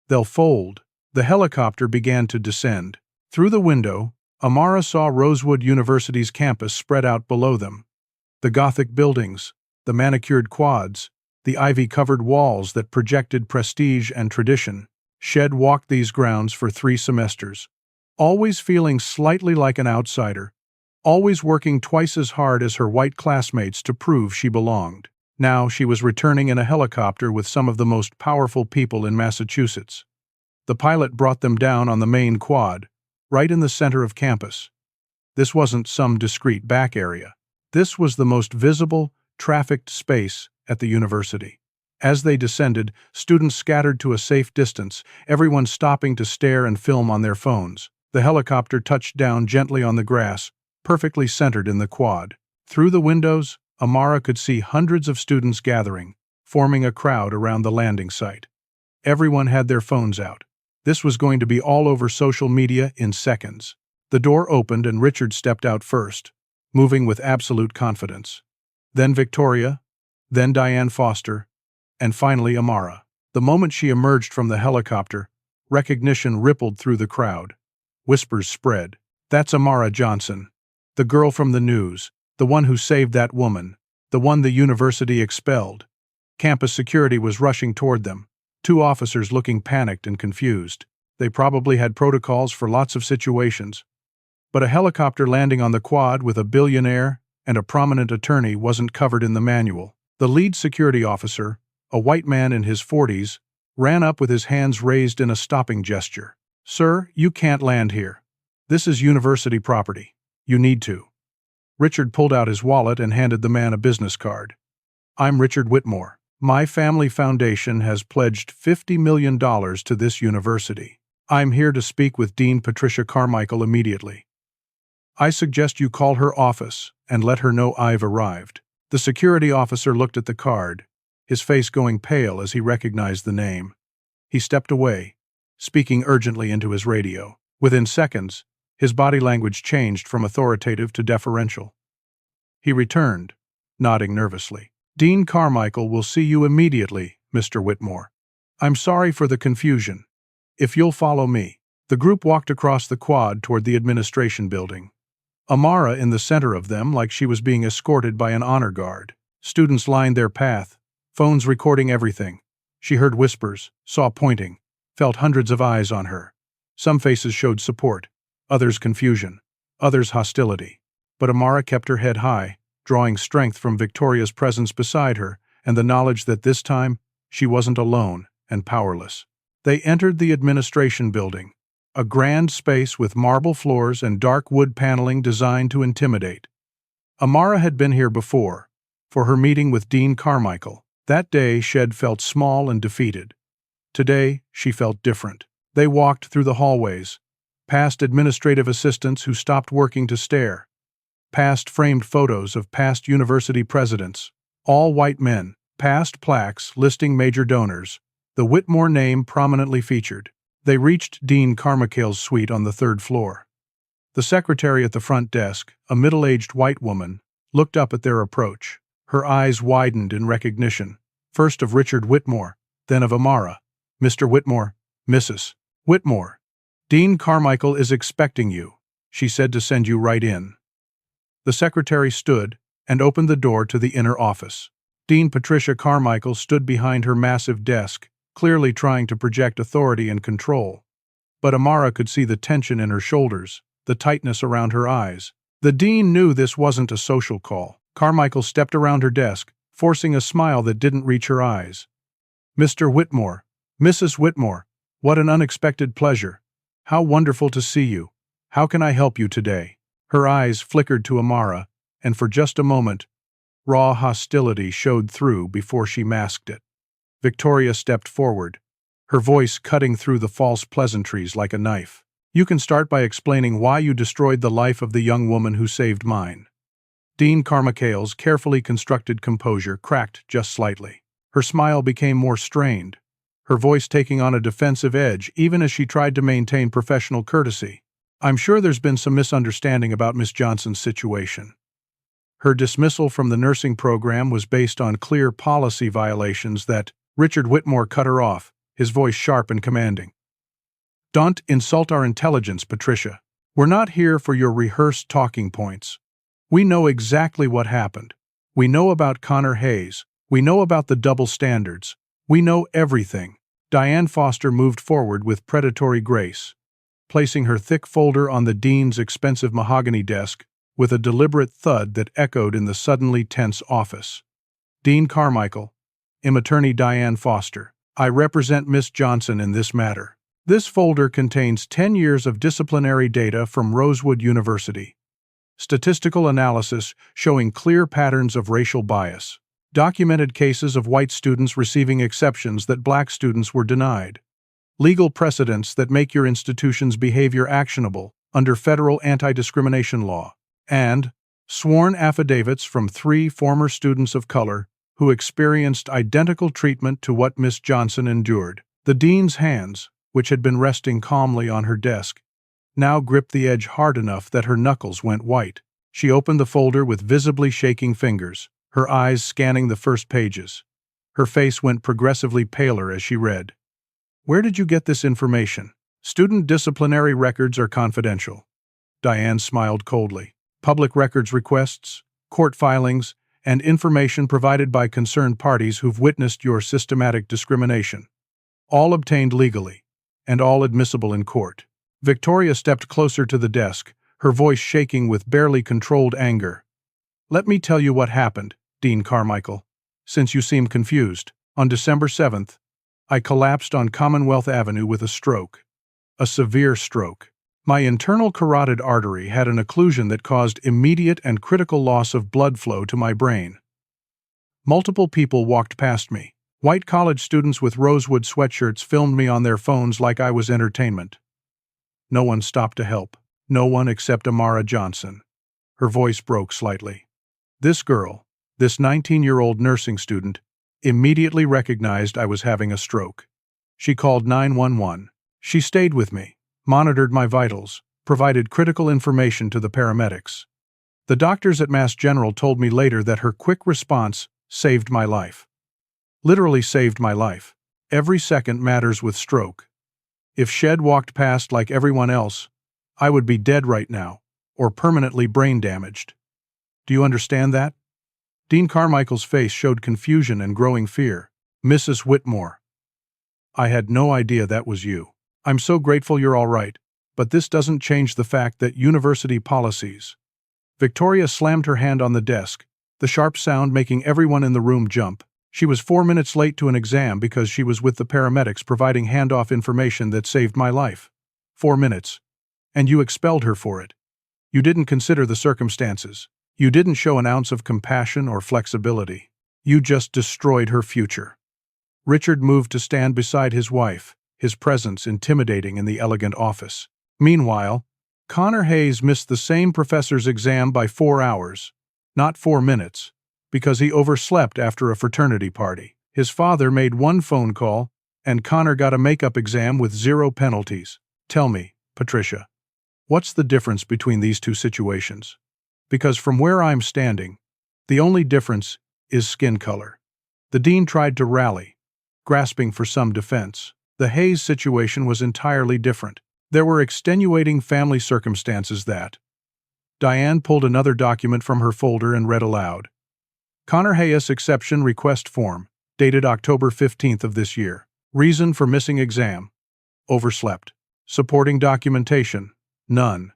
They'll fold. The helicopter began to descend. Through the window, Amara saw Rosewood University's campus spread out below them. The Gothic buildings, the manicured quads, the ivy-covered walls that projected prestige and tradition. Shed walked these grounds for 3 semesters, always feeling slightly like an outsider, always working twice as hard as her white classmates to prove she belonged. Now she was returning in a helicopter with some of the most powerful people in Massachusetts. The pilot brought them down on the main quad, right in the center of campus. This wasn't some discreet back area. This was the most visible, trafficked space at the university. As they descended, students scattered to a safe distance, everyone stopping to stare and film on their phones. The helicopter touched down gently on the grass, perfectly centered in the quad. Through the windows, Amara could see hundreds of students gathering, forming a crowd around the landing site. Everyone had their phones out. This was going to be all over social media in seconds. The door opened and Richard stepped out first, moving with absolute confidence. Then Victoria, then Diane Foster, and finally Amara. The moment she emerged from the helicopter, recognition rippled through the crowd. Whispers spread. That's Amara Johnson, the girl from the news, the one who saved that woman, the one the university expelled. Campus security was rushing toward them, 2 officers looking panicked and confused. They probably had protocols for lots of situations. But a helicopter landing on the quad with a billionaire and a prominent attorney wasn't covered in the manual. The lead security officer, a white man in his 40s, ran up with his hands raised in a stopping gesture. Sir, you can't land here. This is university property. You need to. Richard pulled out his wallet and handed the man a business card. I'm Richard Whitmore. My family foundation has pledged $50 million to this university. I'm here to speak with Dean Patricia Carmichael immediately. I suggest you call her office and let her know I've arrived. The security officer looked at the card, his face going pale as he recognized the name. He stepped away, speaking urgently into his radio. Within seconds, his body language changed from authoritative to deferential. He returned, nodding nervously. Dean Carmichael will see you immediately, Mr. Whitmore. I'm sorry for the confusion. If you'll follow me. The group walked across the quad toward the administration building. Amara in the center of them like she was being escorted by an honor guard. Students lined their path, phones recording everything. She heard whispers, saw pointing, felt hundreds of eyes on her. Some faces showed support, others confusion, others hostility. But Amara kept her head high, drawing strength from Victoria's presence beside her and the knowledge that this time she wasn't alone and powerless. They entered the administration building, a grand space with marble floors and dark wood paneling designed to intimidate. Amara had been here before, for her meeting with Dean Carmichael. That day, Shed felt small and defeated. Today, she felt different. They walked through the hallways, past administrative assistants who stopped working to stare, past framed photos of past university presidents, all white men, past plaques listing major donors, the Whitmore name prominently featured. They reached Dean Carmichael's suite on the 3rd floor. The secretary at the front desk, a middle-aged white woman, looked up at their approach. Her eyes widened in recognition, first of Richard Whitmore, then of Amara. Mr. Whitmore, Mrs. Whitmore. Dean Carmichael is expecting you, she said to send you right in. The secretary stood and opened the door to the inner office. Dean Patricia Carmichael stood behind her massive desk, clearly trying to project authority and control. But Amara could see the tension in her shoulders, the tightness around her eyes. The dean knew this wasn't a social call. Carmichael stepped around her desk, forcing a smile that didn't reach her eyes. Mr. Whitmore, Mrs. Whitmore, what an unexpected pleasure. How wonderful to see you. How can I help you today? Her eyes flickered to Amara, and for just a moment, raw hostility showed through before she masked it. Victoria stepped forward, her voice cutting through the false pleasantries like a knife. You can start by explaining why you destroyed the life of the young woman who saved mine. Dean Carmichael's carefully constructed composure cracked just slightly. Her smile became more strained, her voice taking on a defensive edge even as she tried to maintain professional courtesy. I'm sure there's been some misunderstanding about Miss Johnson's situation. Her dismissal from the nursing program was based on clear policy violations that Richard Whitmore cut her off, his voice sharp and commanding. Don't insult our intelligence, Patricia. We're not here for your rehearsed talking points. We know exactly what happened. We know about Connor Hayes. We know about the double standards. We know everything. Diane Foster moved forward with predatory grace, placing her thick folder on the dean's expensive mahogany desk with a deliberate thud that echoed in the suddenly tense office. Dean Carmichael, I'm Attorney Diane Foster. I represent Miss Johnson in this matter. This folder contains 10 years of disciplinary data from Rosewood University. Statistical analysis showing clear patterns of racial bias. Documented cases of white students receiving exceptions that black students were denied. Legal precedents that make your institution's behavior actionable under federal anti-discrimination law. And sworn affidavits from 3 former students of color who experienced identical treatment to what Miss Johnson endured. The dean's hands, which had been resting calmly on her desk, now gripped the edge hard enough that her knuckles went white. She opened the folder with visibly shaking fingers, her eyes scanning the first pages. Her face went progressively paler as she read. Where did you get this information? Student disciplinary records are confidential. Diane smiled coldly. Public records requests, court filings, and information provided by concerned parties who've witnessed your systematic discrimination. All obtained legally, and all admissible in court. Victoria stepped closer to the desk, her voice shaking with barely controlled anger. Let me tell you what happened, Dean Carmichael, since you seem confused. On December 7th, I collapsed on Commonwealth Avenue with a stroke. A severe stroke. My internal carotid artery had an occlusion that caused immediate and critical loss of blood flow to my brain. Multiple people walked past me. White college students with Rosewood sweatshirts filmed me on their phones like I was entertainment. No one stopped to help. No one except Amara Johnson. Her voice broke slightly. This girl, this 19-year-old nursing student, immediately recognized I was having a stroke. She called 911. She stayed with me, monitored my vitals, provided critical information to the paramedics. The doctors at Mass General told me later that her quick response saved my life. Literally saved my life. Every second matters with stroke. If Shed walked past like everyone else, I would be dead right now, or permanently brain damaged. Do you understand that? Dean Carmichael's face showed confusion and growing fear. Mrs. Whitmore. I had no idea that was you. I'm so grateful you're all right, but this doesn't change the fact that university policies. Victoria slammed her hand on the desk, the sharp sound making everyone in the room jump. She was 4 minutes late to an exam because she was with the paramedics providing handoff information that saved my life. 4 minutes. And you expelled her for it. You didn't consider the circumstances. You didn't show an ounce of compassion or flexibility. You just destroyed her future. Richard moved to stand beside his wife, his presence intimidating in the elegant office. Meanwhile, Connor Hayes missed the same professor's exam by 4 hours, not 4 minutes, because he overslept after a fraternity party. His father made one phone call, and Connor got a makeup exam with 0 penalties. Tell me, Patricia, what's the difference between these two situations? Because from where I'm standing, the only difference is skin color. The dean tried to rally, grasping for some defense. The Hayes situation was entirely different. There were extenuating family circumstances that. Diane pulled another document from her folder and read aloud. Connor Hayes exception request form, dated October 15th of this year. Reason for missing exam. Overslept. Supporting documentation. None.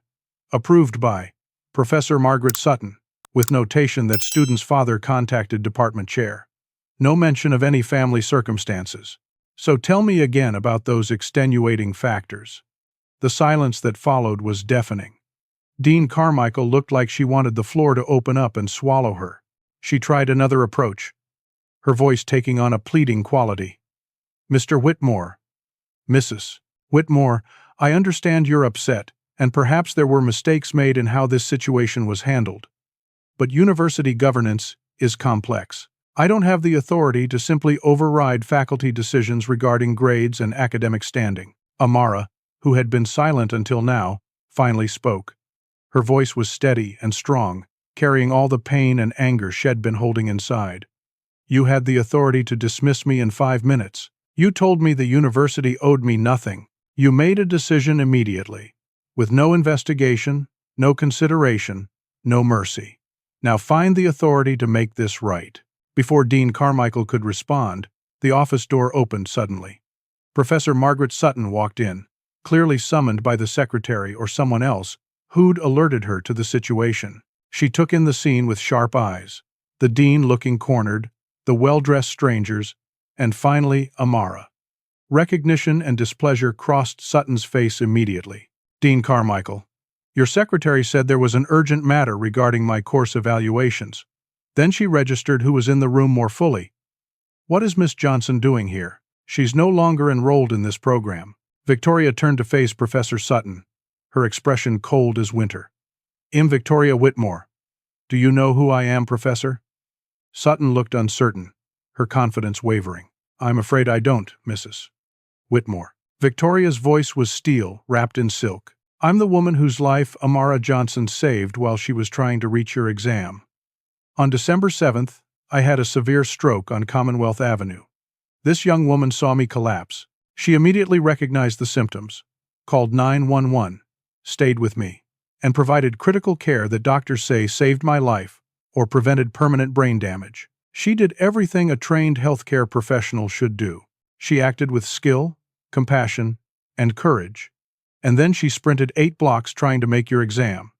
Approved by Professor Margaret Sutton. with notation that student's father contacted department chair. No mention of any family circumstances. So tell me again about those extenuating factors. The silence that followed was deafening. Dean Carmichael looked like she wanted the floor to open up and swallow her. She tried another approach, her voice taking on a pleading quality. Mr. Whitmore. Mrs. Whitmore, I understand you're upset, and perhaps there were mistakes made in how this situation was handled. But university governance is complex. I don't have the authority to simply override faculty decisions regarding grades and academic standing. Amara, who had been silent until now, finally spoke. Her voice was steady and strong, carrying all the pain and anger she'd been holding inside. You had the authority to dismiss me in 5 minutes. You told me the university owed me nothing. You made a decision immediately, with no investigation, no consideration, no mercy. Now find the authority to make this right. Before Dean Carmichael could respond, the office door opened suddenly. Professor Margaret Sutton walked in, clearly summoned by the secretary or someone else who'd alerted her to the situation. She took in the scene with sharp eyes, the dean looking cornered, the well-dressed strangers, and finally Amara. Recognition and displeasure crossed Sutton's face immediately. Dean Carmichael, your secretary said there was an urgent matter regarding my course evaluations. Then she registered who was in the room more fully. What is Miss Johnson doing here? She's no longer enrolled in this program. Victoria turned to face Professor Sutton, her expression cold as winter. I'm Victoria Whitmore. Do you know who I am, Professor? Sutton looked uncertain, her confidence wavering. I'm afraid I don't, Mrs. Whitmore. Victoria's voice was steel, wrapped in silk. I'm the woman whose life Amara Johnson saved while she was trying to reach your exam. On December 7th, I had a severe stroke on Commonwealth Avenue. This young woman saw me collapse. She immediately recognized the symptoms, called 911, stayed with me, and provided critical care that doctors say saved my life or prevented permanent brain damage. She did everything a trained healthcare professional should do. She acted with skill, compassion, and courage. And then she sprinted 8 blocks trying to make your exam.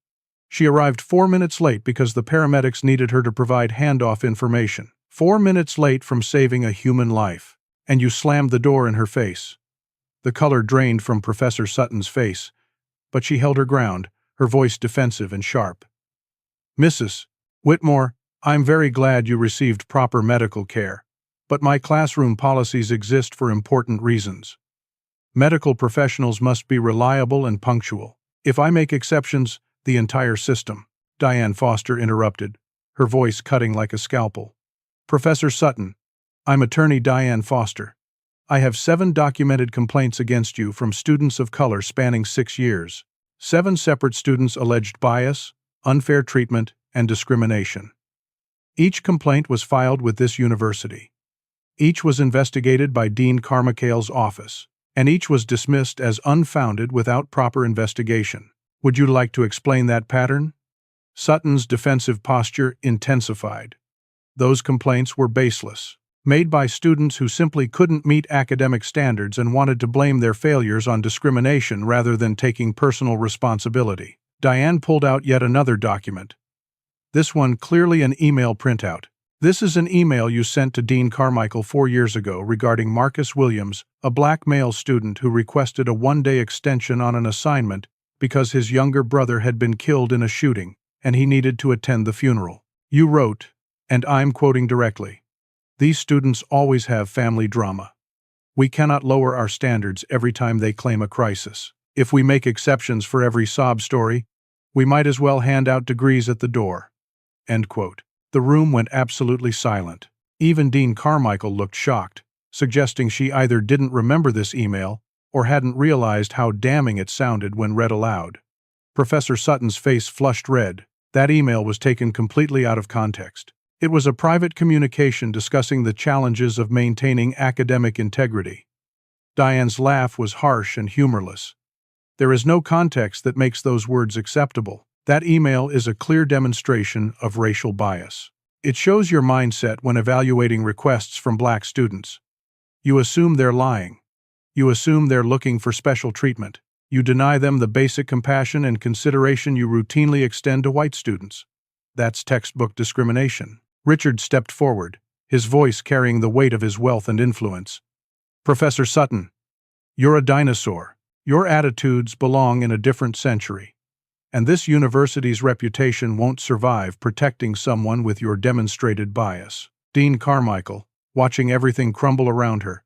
She arrived 4 minutes late because the paramedics needed her to provide handoff information. 4 minutes late from saving a human life. And you slammed the door in her face. The color drained from Professor Sutton's face, but she held her ground, her voice defensive and sharp. Mrs. Whitmore, I'm very glad you received proper medical care, but my classroom policies exist for important reasons. Medical professionals must be reliable and punctual. If I make exceptions, the entire system. Diane Foster interrupted, her voice cutting like a scalpel. Professor Sutton, I'm attorney Diane Foster. I have 7 documented complaints against you from students of color spanning 6 years. 7 separate students alleged bias, unfair treatment, and discrimination. Each complaint was filed with this university. Each was investigated by Dean Carmichael's office, and each was dismissed as unfounded without proper investigation. Would you like to explain that pattern? Sutton's defensive posture intensified. Those complaints were baseless, made by students who simply couldn't meet academic standards and wanted to blame their failures on discrimination rather than taking personal responsibility. Diane pulled out yet another document. This one clearly an email printout. This is an email you sent to Dean Carmichael 4 years ago regarding Marcus Williams, a black male student who requested a 1-day extension on an assignment because his younger brother had been killed in a shooting and he needed to attend the funeral. You wrote, and I'm quoting directly, "These students always have family drama. We cannot lower our standards every time they claim a crisis. If we make exceptions for every sob story, we might as well hand out degrees at the door." End quote. The room went absolutely silent. Even Dean Carmichael looked shocked, suggesting she either didn't remember this email or hadn't realized how damning it sounded when read aloud. Professor Sutton's face flushed red. That email was taken completely out of context. It was a private communication discussing the challenges of maintaining academic integrity. Diane's laugh was harsh and humorless. There is no context that makes those words acceptable. That email is a clear demonstration of racial bias. It shows your mindset when evaluating requests from black students. You assume they're lying. You assume they're looking for special treatment. You deny them the basic compassion and consideration you routinely extend to white students. That's textbook discrimination. Richard stepped forward, his voice carrying the weight of his wealth and influence. Professor Sutton, you're a dinosaur. Your attitudes belong in a different century. And this university's reputation won't survive protecting someone with your demonstrated bias. Dean Carmichael, watching everything crumble around her,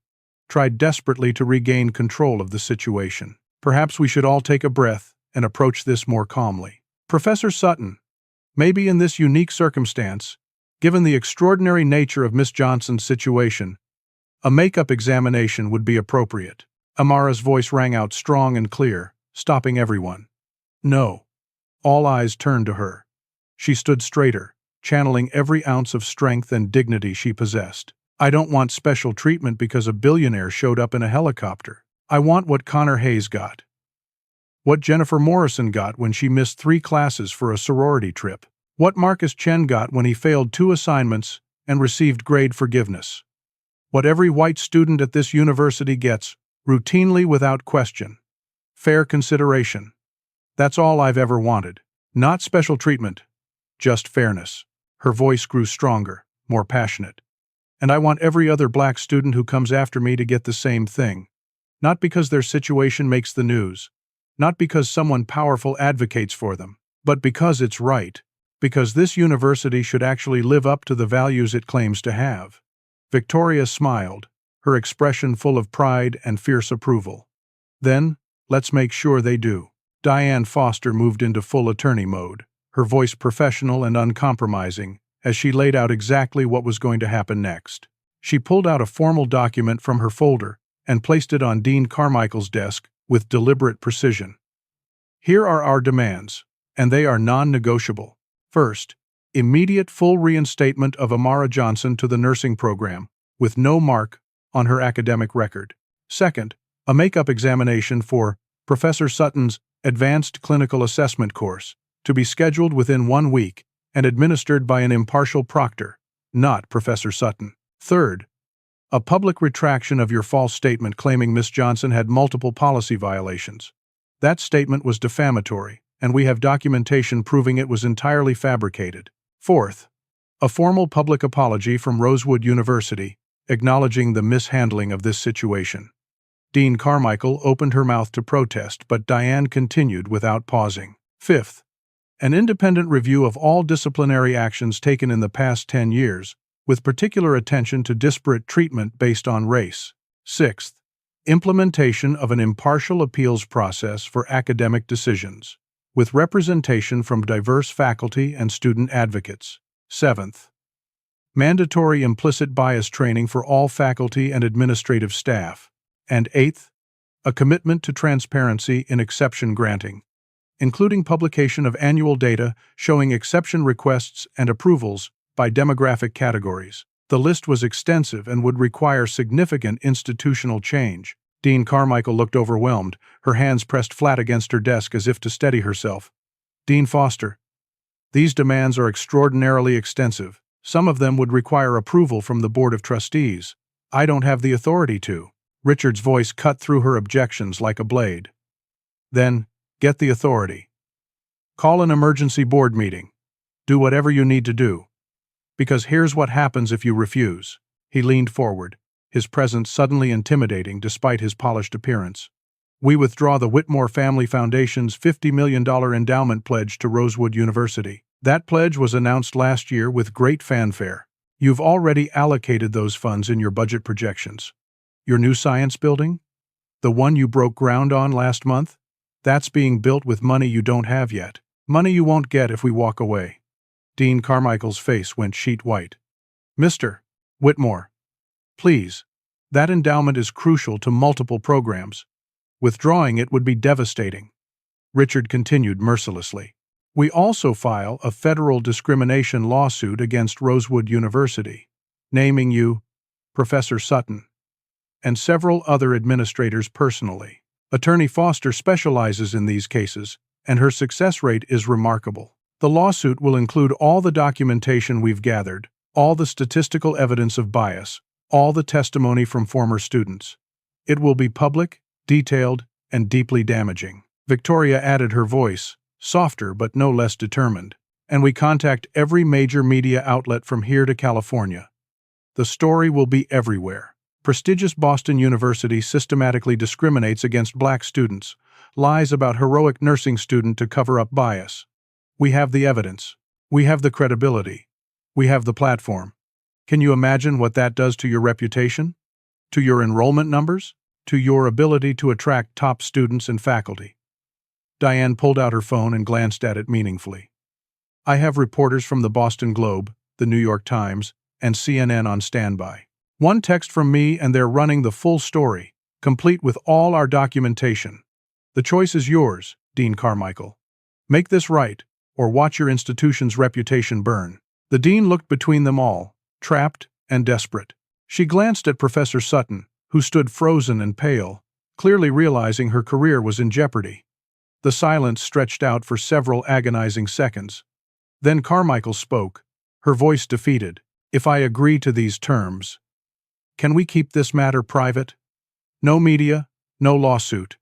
tried desperately to regain control of the situation. Perhaps we should all take a breath and approach this more calmly. Professor Sutton, maybe in this unique circumstance, given the extraordinary nature of Miss Johnson's situation, a makeup examination would be appropriate. Amara's voice rang out strong and clear, stopping everyone. No. All eyes turned to her. She stood straighter, channeling every ounce of strength and dignity she possessed. I don't want special treatment because a billionaire showed up in a helicopter. I want what Connor Hayes got. What Jennifer Morrison got when she missed 3 classes for a sorority trip. What Marcus Chen got when he failed 2 assignments and received grade forgiveness. What every white student at this university gets, routinely without question. Fair consideration. That's all I've ever wanted. Not special treatment, just fairness. Her voice grew stronger, more passionate. And I want every other black student who comes after me to get the same thing. Not because their situation makes the news, not because someone powerful advocates for them, but because it's right, because this university should actually live up to the values it claims to have. Victoria smiled, her expression full of pride and fierce approval. Then, let's make sure they do. Diane Foster moved into full attorney mode, her voice professional and uncompromising, as she laid out exactly what was going to happen next. She pulled out a formal document from her folder and placed it on Dean Carmichael's desk with deliberate precision. Here are our demands, and they are non-negotiable. First, immediate full reinstatement of Amara Johnson to the nursing program, with no mark on her academic record. Second, a makeup examination for Professor Sutton's Advanced Clinical Assessment course, to be scheduled within 1 week and administered by an impartial proctor, not Professor Sutton. Third, a public retraction of your false statement claiming Miss Johnson had multiple policy violations. That statement was defamatory, and we have documentation proving it was entirely fabricated. Fourth, a formal public apology from Rosewood University, acknowledging the mishandling of this situation. Dean Carmichael opened her mouth to protest, but Diane continued without pausing. Fifth, an independent review of all disciplinary actions taken in the past 10 years, with particular attention to disparate treatment based on race. Sixth, implementation of an impartial appeals process for academic decisions, with representation from diverse faculty and student advocates. Seventh, mandatory implicit bias training for all faculty and administrative staff. And eighth, a commitment to transparency in exception granting, including publication of annual data showing exception requests and approvals by demographic categories. The list was extensive and would require significant institutional change. Dean Carmichael looked overwhelmed, her hands pressed flat against her desk as if to steady herself. Dean Foster, these demands are extraordinarily extensive. Some of them would require approval from the Board of Trustees. I don't have the authority to. Richard's voice cut through her objections like a blade. Then, get the authority. Call an emergency board meeting. Do whatever you need to do. Because here's what happens if you refuse. He leaned forward, his presence suddenly intimidating despite his polished appearance. We withdraw the Whitmore Family Foundation's $50 million endowment pledge to Rosewood University. That pledge was announced last year with great fanfare. You've already allocated those funds in your budget projections. Your new science building? The one you broke ground on last month? That's being built with money you don't have yet. Money you won't get if we walk away. Dean Carmichael's face went sheet white. Mr. Whitmore, please. That endowment is crucial to multiple programs. Withdrawing it would be devastating. Richard continued mercilessly. We also file a federal discrimination lawsuit against Rosewood University, naming you Professor Sutton, and several other administrators personally. Attorney Foster specializes in these cases, and her success rate is remarkable. The lawsuit will include all the documentation we've gathered, all the statistical evidence of bias, all the testimony from former students. It will be public, detailed, and deeply damaging. Victoria added her voice, softer but no less determined. And we contact every major media outlet from here to California. The story will be everywhere. Prestigious Boston University systematically discriminates against black students, lies about heroic nursing student to cover up bias. We have the evidence. We have the credibility. We have the platform. Can you imagine what that does to your reputation? To your enrollment numbers? To your ability to attract top students and faculty? Diane pulled out her phone and glanced at it meaningfully. I have reporters from the Boston Globe, the New York Times, and CNN on standby. One text from me and they're running the full story, complete with all our documentation. The choice is yours, Dean Carmichael. Make this right, or watch your institution's reputation burn. The dean looked between them all, trapped and desperate. She glanced at Professor Sutton, who stood frozen and pale, clearly realizing her career was in jeopardy. The silence stretched out for several agonizing seconds. Then Carmichael spoke, her voice defeated. If I agree to these terms, can we keep this matter private? No media, no lawsuit.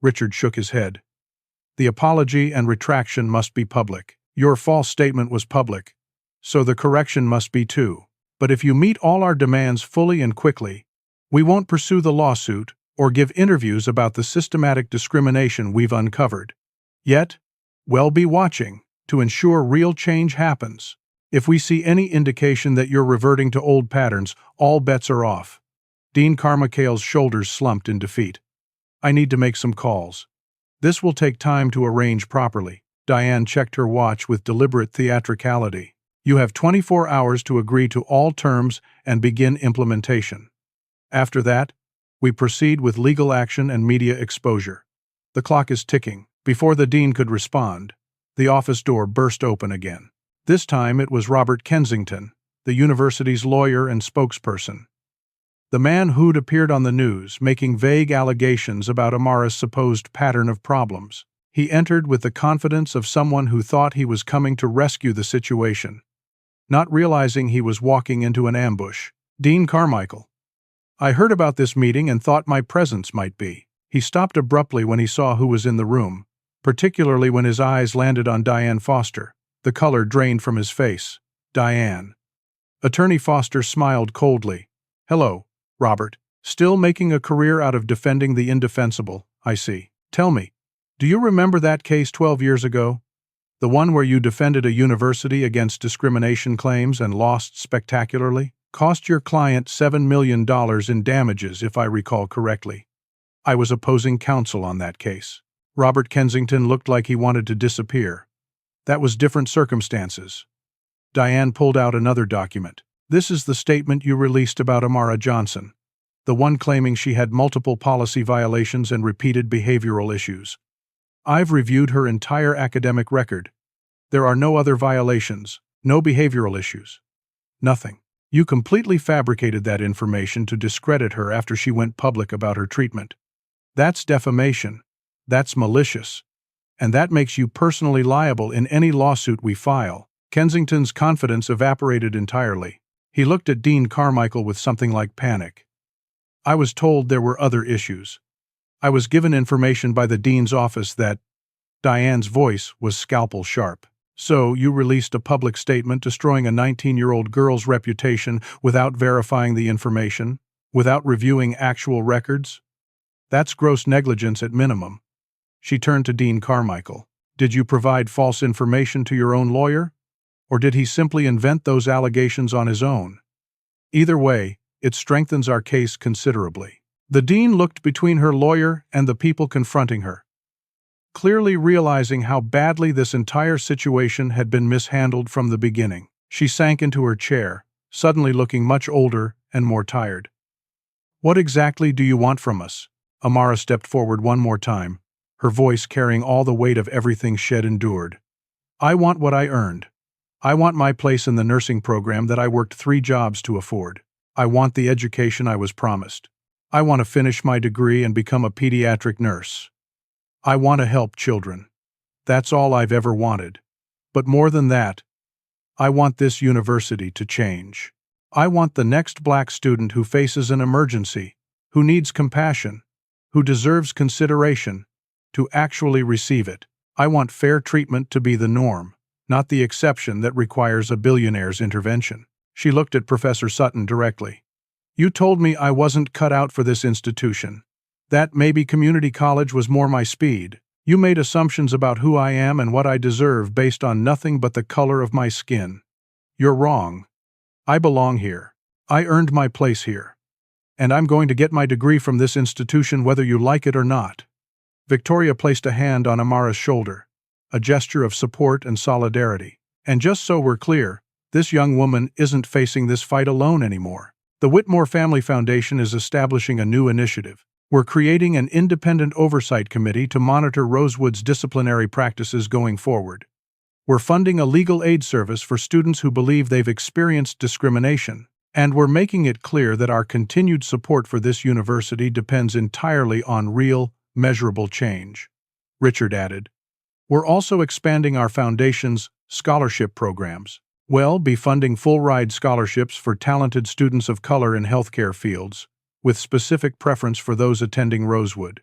Richard shook his head. The apology and retraction must be public. Your false statement was public, so the correction must be too. But if you meet all our demands fully and quickly, we won't pursue the lawsuit or give interviews about the systematic discrimination we've uncovered. Yet, we'll be watching to ensure real change happens. If we see any indication that you're reverting to old patterns, all bets are off. Dean Carmichael's shoulders slumped in defeat. I need to make some calls. This will take time to arrange properly. Diane checked her watch with deliberate theatricality. You have 24 hours to agree to all terms and begin implementation. After that, we proceed with legal action and media exposure. The clock is ticking. Before the dean could respond, the office door burst open again. This time it was Robert Kensington, the university's lawyer and spokesperson. The man who'd appeared on the news, making vague allegations about Amara's supposed pattern of problems. He entered with the confidence of someone who thought he was coming to rescue the situation, not realizing he was walking into an ambush. Dean Carmichael. I heard about this meeting and thought my presence might be. He stopped abruptly when he saw who was in the room, particularly when his eyes landed on Diane Foster. The color drained from his face. Diane. Attorney Foster smiled coldly. Hello, Robert. Still making a career out of defending the indefensible, I see. Tell me, do you remember that case 12 years ago? The one where you defended a university against discrimination claims and lost spectacularly? Cost your client $7 million in damages, if I recall correctly. I was opposing counsel on that case. Robert Kensington looked like he wanted to disappear. That was different circumstances. Diane pulled out another document. This is the statement you released about Amara Johnson, the one claiming she had multiple policy violations and repeated behavioral issues. I've reviewed her entire academic record. There are no other violations, no behavioral issues. Nothing. You completely fabricated that information to discredit her after she went public about her treatment. That's defamation. That's malicious. And that makes you personally liable in any lawsuit we file. Kensington's confidence evaporated entirely. He looked at Dean Carmichael with something like panic. I was told there were other issues. I was given information by the dean's office that Diane's voice was scalpel sharp. So you released a public statement destroying a 19-year-old girl's reputation without verifying the information, without reviewing actual records? That's gross negligence at minimum. She turned to Dean Carmichael. Did you provide false information to your own lawyer? Or did he simply invent those allegations on his own? Either way, it strengthens our case considerably. The dean looked between her lawyer and the people confronting her, clearly realizing how badly this entire situation had been mishandled from the beginning. She sank into her chair, suddenly looking much older and more tired. What exactly do you want from us? Amara stepped forward one more time, her voice carrying all the weight of everything she'd endured. I want what I earned. I want my place in the nursing program that I worked 3 jobs to afford. I want the education I was promised. I want to finish my degree and become a pediatric nurse. I want to help children. That's all I've ever wanted. But more than that, I want this university to change. I want the next black student who faces an emergency, who needs compassion, who deserves consideration, to actually receive it. I want fair treatment to be the norm. not the exception that requires a billionaire's intervention. She looked at Professor Sutton directly. You told me I wasn't cut out for this institution. That maybe community college was more my speed. You made assumptions about who I am and what I deserve based on nothing but the color of my skin. You're wrong. I belong here. I earned my place here. And I'm going to get my degree from this institution whether you like it or not. Victoria placed a hand on Amara's shoulder, a gesture of support and solidarity. And just so we're clear, this young woman isn't facing this fight alone anymore. The Whitmore Family Foundation is establishing a new initiative. We're creating an independent oversight committee to monitor Rosewood's disciplinary practices going forward. We're funding a legal aid service for students who believe they've experienced discrimination. And we're making it clear that our continued support for this university depends entirely on real, measurable change. Richard added, we're also expanding our foundation's scholarship programs. We'll be funding full-ride scholarships for talented students of color in healthcare fields, with specific preference for those attending Rosewood.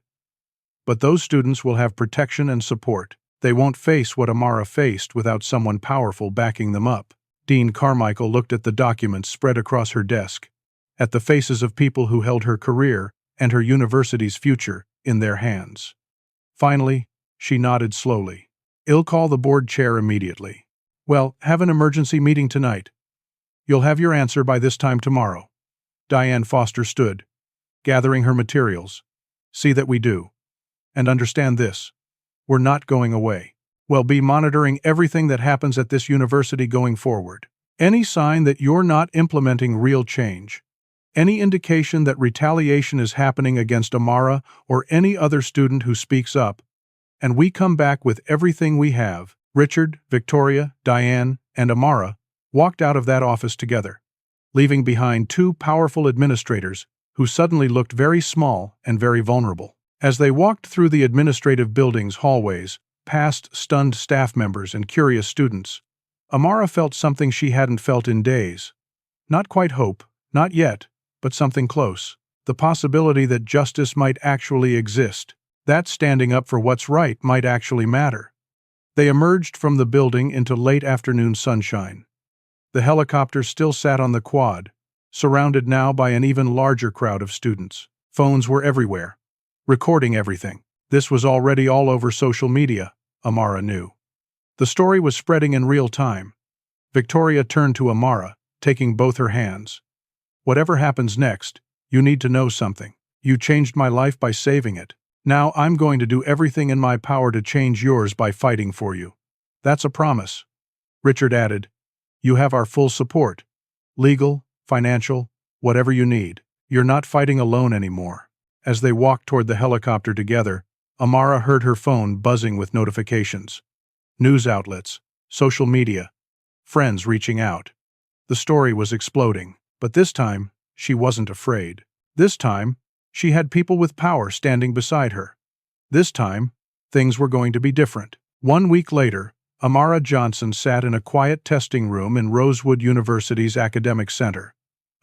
But those students will have protection and support. They won't face what Amara faced without someone powerful backing them up. Dean Carmichael looked at the documents spread across her desk, at the faces of people who held her career and her university's future in their hands. Finally, she nodded slowly. I'll call the board chair immediately. Well, have an emergency meeting tonight. You'll have your answer by this time tomorrow. Diane Foster stood, gathering her materials. See that we do. And understand this. We're not going away. We'll be monitoring everything that happens at this university going forward. Any sign that you're not implementing real change, any indication that retaliation is happening against Amara or any other student who speaks up, and we come back with everything we have. Richard, Victoria, Diane, and Amara walked out of that office together, leaving behind two powerful administrators who suddenly looked very small and very vulnerable. As they walked through the administrative building's hallways, past stunned staff members and curious students, Amara felt something she hadn't felt in days. Not quite hope, not yet, but something close. The possibility that justice might actually exist, that standing up for what's right might actually matter. They emerged from the building into late afternoon sunshine. The helicopter still sat on the quad, surrounded now by an even larger crowd of students. Phones were everywhere, recording everything. This was already all over social media, Amara knew. The story was spreading in real time. Victoria turned to Amara, taking both her hands. Whatever happens next, you need to know something. You changed my life by saving it. Now I'm going to do everything in my power to change yours by fighting for you. That's a promise. Richard added, you have our full support. Legal, financial, whatever you need. You're not fighting alone anymore. As they walked toward the helicopter together, Amara heard her phone buzzing with notifications. News outlets, social media, friends reaching out. The story was exploding, but this time, she wasn't afraid. This time, she had people with power standing beside her. This time, things were going to be different. 1 week later, Amara Johnson sat in a quiet testing room in Rosewood University's academic center.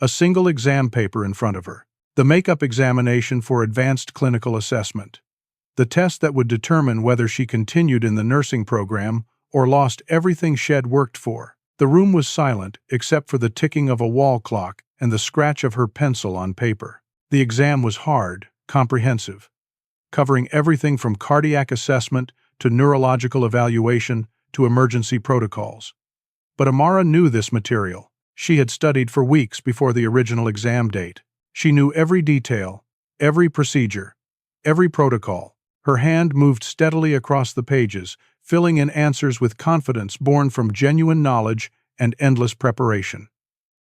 A single exam paper in front of her. The makeup examination for advanced clinical assessment. The test that would determine whether she continued in the nursing program or lost everything she'd worked for. The room was silent except for the ticking of a wall clock and the scratch of her pencil on paper. The exam was hard, comprehensive, covering everything from cardiac assessment to neurological evaluation to emergency protocols. But Amara knew this material. She had studied for weeks before the original exam date. She knew every detail, every procedure, every protocol. Her hand moved steadily across the pages, filling in answers with confidence born from genuine knowledge and endless preparation.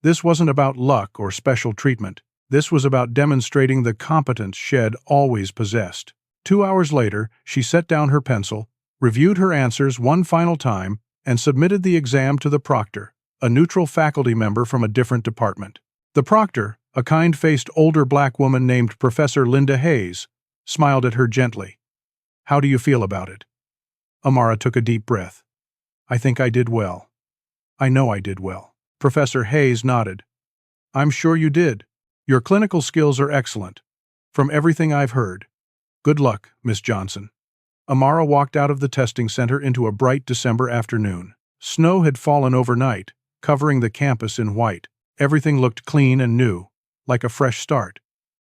This wasn't about luck or special treatment. This was about demonstrating the competence she'd always possessed. 2 hours later, she set down her pencil, reviewed her answers one final time, and submitted the exam to the proctor, a neutral faculty member from a different department. The proctor, a kind-faced older black woman named Professor Linda Hayes, smiled at her gently. How do you feel about it? Amara took a deep breath. I think I did well. I know I did well. Professor Hayes nodded. I'm sure you did. Your clinical skills are excellent. From everything I've heard. Good luck, Miss Johnson. Amara walked out of the testing center into a bright December afternoon. Snow had fallen overnight, covering the campus in white. Everything looked clean and new, like a fresh start.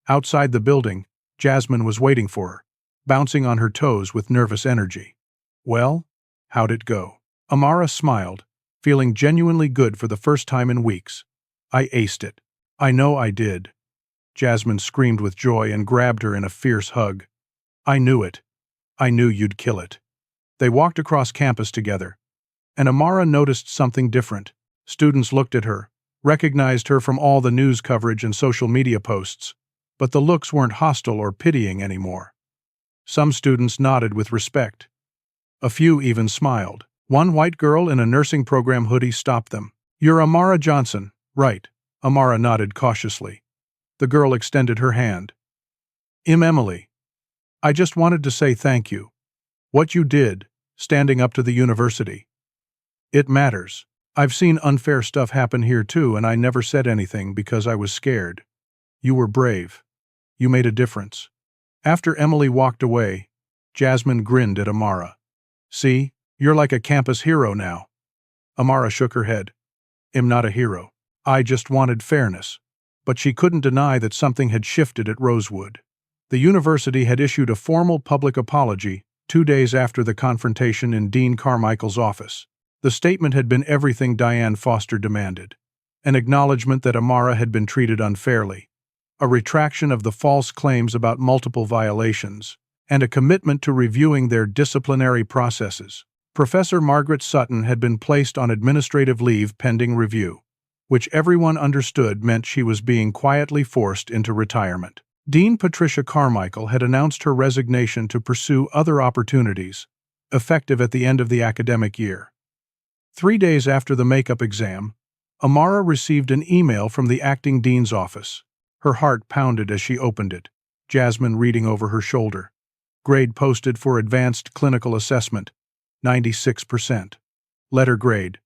Outside the building, Jasmine was waiting for her, bouncing on her toes with nervous energy. "Well, how'd it go?" Amara smiled, feeling genuinely good for the first time in weeks. "I aced it." "I know I did." Jasmine screamed with joy and grabbed her in a fierce hug. "I knew it. I knew you'd kill it." They walked across campus together, and Amara noticed something different. Students looked at her, recognized her from all the news coverage and social media posts, but the looks weren't hostile or pitying anymore. Some students nodded with respect. A few even smiled. One white girl in a nursing program hoodie stopped them. "You're Amara Johnson, right?" Amara nodded cautiously. The girl extended her hand. "I'm Emily. I just wanted to say thank you. What you did, standing up to the university. It matters. I've seen unfair stuff happen here too, and I never said anything because I was scared. You were brave. You made a difference." After Emily walked away, Jasmine grinned at Amara. "See, you're like a campus hero now." Amara shook her head. "I'm not a hero. I just wanted fairness." But she couldn't deny that something had shifted at Rosewood. The university had issued a formal public apology 2 days after the confrontation in Dean Carmichael's office. The statement had been everything Diane Foster demanded: an acknowledgement that Amara had been treated unfairly, a retraction of the false claims about multiple violations, and a commitment to reviewing their disciplinary processes. Professor Margaret Sutton had been placed on administrative leave pending review, which everyone understood meant she was being quietly forced into retirement. Dean Patricia Carmichael had announced her resignation to pursue other opportunities, effective at the end of the academic year. 3 days after the makeup exam, Amara received an email from the acting dean's office. Her heart pounded as she opened it, Jasmine reading over her shoulder. Grade posted for advanced clinical assessment, 96%. Letter grade,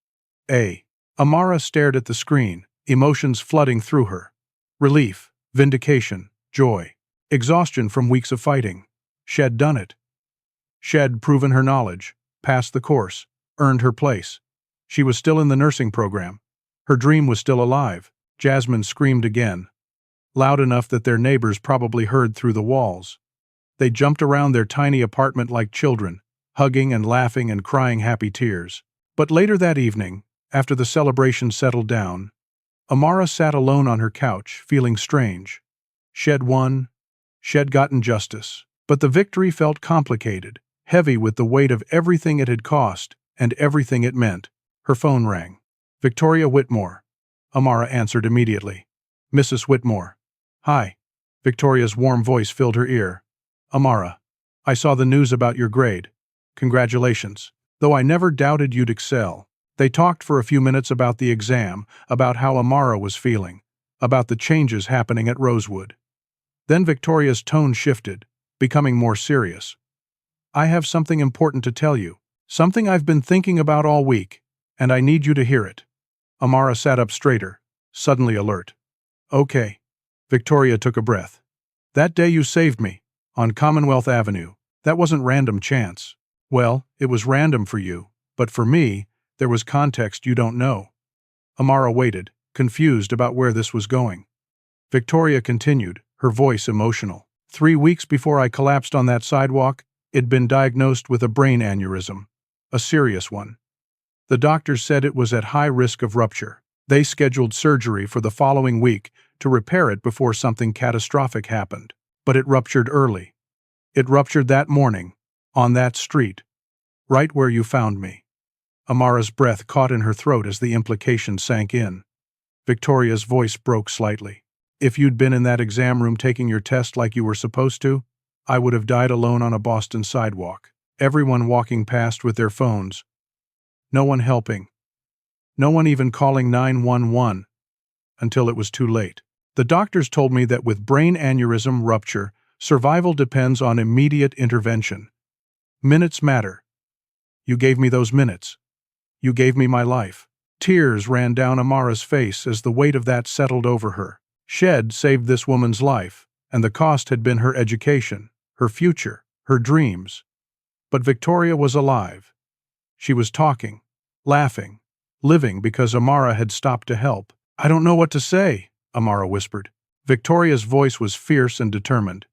A. Amara stared at the screen, emotions flooding through her. Relief, vindication, joy, exhaustion from weeks of fighting. She'd done it. She'd proven her knowledge, passed the course, earned her place. She was still in the nursing program. Her dream was still alive. Jasmine screamed again, loud enough that their neighbors probably heard through the walls. They jumped around their tiny apartment like children, hugging and laughing and crying happy tears. But later that evening, after the celebration settled down, Amara sat alone on her couch, feeling strange. She'd won. She'd gotten justice. But the victory felt complicated, heavy with the weight of everything it had cost and everything it meant. Her phone rang. "Victoria Whitmore." Amara answered immediately. "Mrs. Whitmore." "Hi." Victoria's warm voice filled her ear. "Amara, I saw the news about your grade. Congratulations. Though I never doubted you'd excel." They talked for a few minutes about the exam, about how Amara was feeling, about the changes happening at Rosewood. Then Victoria's tone shifted, becoming more serious. "I have something important to tell you, something I've been thinking about all week, and I need you to hear it." Amara sat up straighter, suddenly alert. "Okay." Victoria took a breath. "That day you saved me, on Commonwealth Avenue, that wasn't random chance. Well, it was random for you, but for me, there was context you don't know." Amara waited, confused about where this was going. Victoria continued, her voice emotional. 3 weeks before I collapsed on that sidewalk, I'd been diagnosed with a brain aneurysm, a serious one. The doctors said it was at high risk of rupture. They scheduled surgery for the following week to repair it before something catastrophic happened. But it ruptured early. It ruptured that morning, on that street, right where you found me. Amara's breath caught in her throat as the implication sank in. Victoria's voice broke slightly. "If you'd been in that exam room taking your test like you were supposed to, I would have died alone on a Boston sidewalk. Everyone walking past with their phones. No one helping. No one even calling 911. Until it was too late. The doctors told me that with brain aneurysm rupture, survival depends on immediate intervention. Minutes matter. You gave me those minutes. You gave me my life." Tears ran down Amara's face as the weight of that settled over her. She'd saved this woman's life, and the cost had been her education, her future, her dreams. But Victoria was alive. She was talking. laughing, living because Amara had stopped to help. "I don't know what to say," Amara whispered. Victoria's voice was fierce and determined.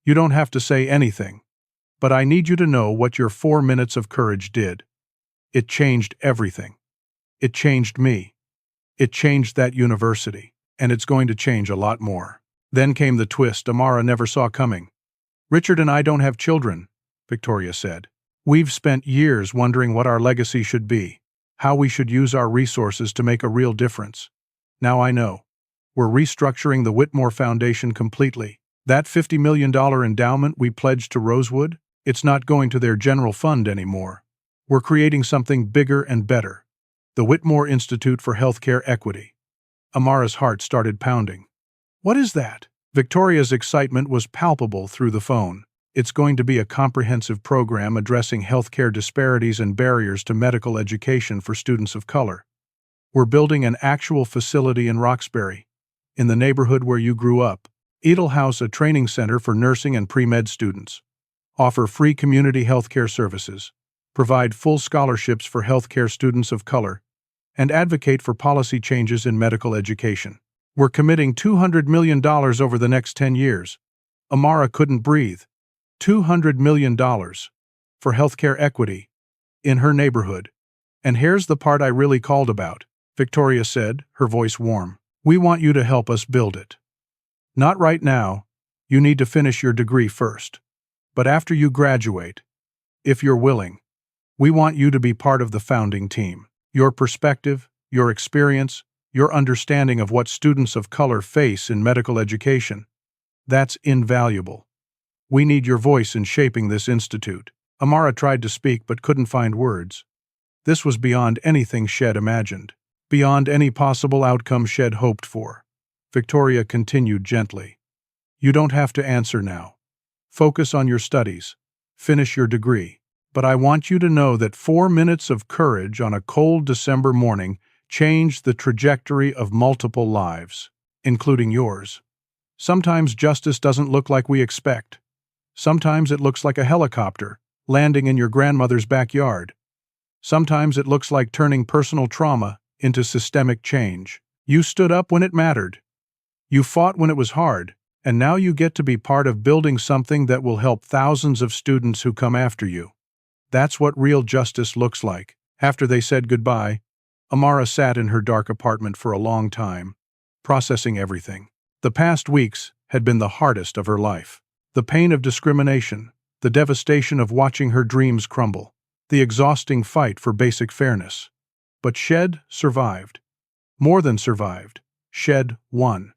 "You don't have to say anything, but I need you to know what your 4 minutes of courage did. It changed everything. It changed me. It changed that university, and it's going to change a lot more." Then came the twist Amara never saw coming. "Richard and I don't have children," Victoria said. "We've spent years wondering what our legacy should be, how we should use our resources to make a real difference. Now I know. We're restructuring the Whitmore Foundation completely. That $50 million endowment we pledged to Rosewood, it's not going to their general fund anymore. We're creating something bigger and better. The Whitmore Institute for Healthcare Equity." Amara's heart started pounding. "What is that?" Victoria's excitement was palpable through the phone. "It's going to be a comprehensive program addressing healthcare disparities and barriers to medical education for students of color. We're building an actual facility in Roxbury, in the neighborhood where you grew up. It'll house a training center for nursing and pre-med students, offer free community healthcare services, provide full scholarships for healthcare students of color, and advocate for policy changes in medical education. We're committing $200 million over the next 10 years. Amara couldn't breathe. $200 million for healthcare equity in her neighborhood. "And here's the part I really called about," Victoria said, her voice warm. "We want you to help us build it. Not right now. You need to finish your degree first. But after you graduate, if you're willing, we want you to be part of the founding team. Your perspective, your experience, your understanding of what students of color face in medical education, that's invaluable. We need your voice in shaping this institute." Amara tried to speak but couldn't find words. This was beyond anything Shed imagined, beyond any possible outcome Shed hoped for. Victoria continued gently. "You don't have to answer now. Focus on your studies. Finish your degree. But I want you to know that 4 minutes of courage on a cold December morning changed the trajectory of multiple lives, including yours. Sometimes justice doesn't look like we expect. Sometimes it looks like a helicopter landing in your grandmother's backyard. Sometimes it looks like turning personal trauma into systemic change. You stood up when it mattered. You fought when it was hard, and now you get to be part of building something that will help thousands of students who come after you. That's what real justice looks like." After they said goodbye, Amara sat in her dark apartment for a long time, processing everything. The past weeks had been the hardest of her life. The pain of discrimination, the devastation of watching her dreams crumble, the exhausting fight for basic fairness. But Shed survived. More than survived. Shed won.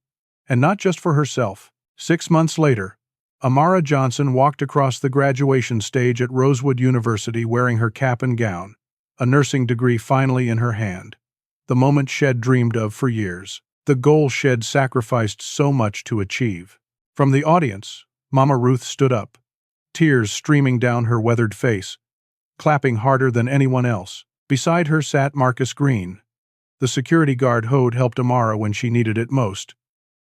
And not just for herself. 6 months later, Amara Johnson walked across the graduation stage at Rosewood University wearing her cap and gown, a nursing degree finally in her hand. The moment Shed dreamed of for years. The goal Shed sacrificed so much to achieve. From the audience, Mama Ruth stood up, tears streaming down her weathered face, clapping harder than anyone else. Beside her sat Marcus Green. The security guard who had helped Amara when she needed it most,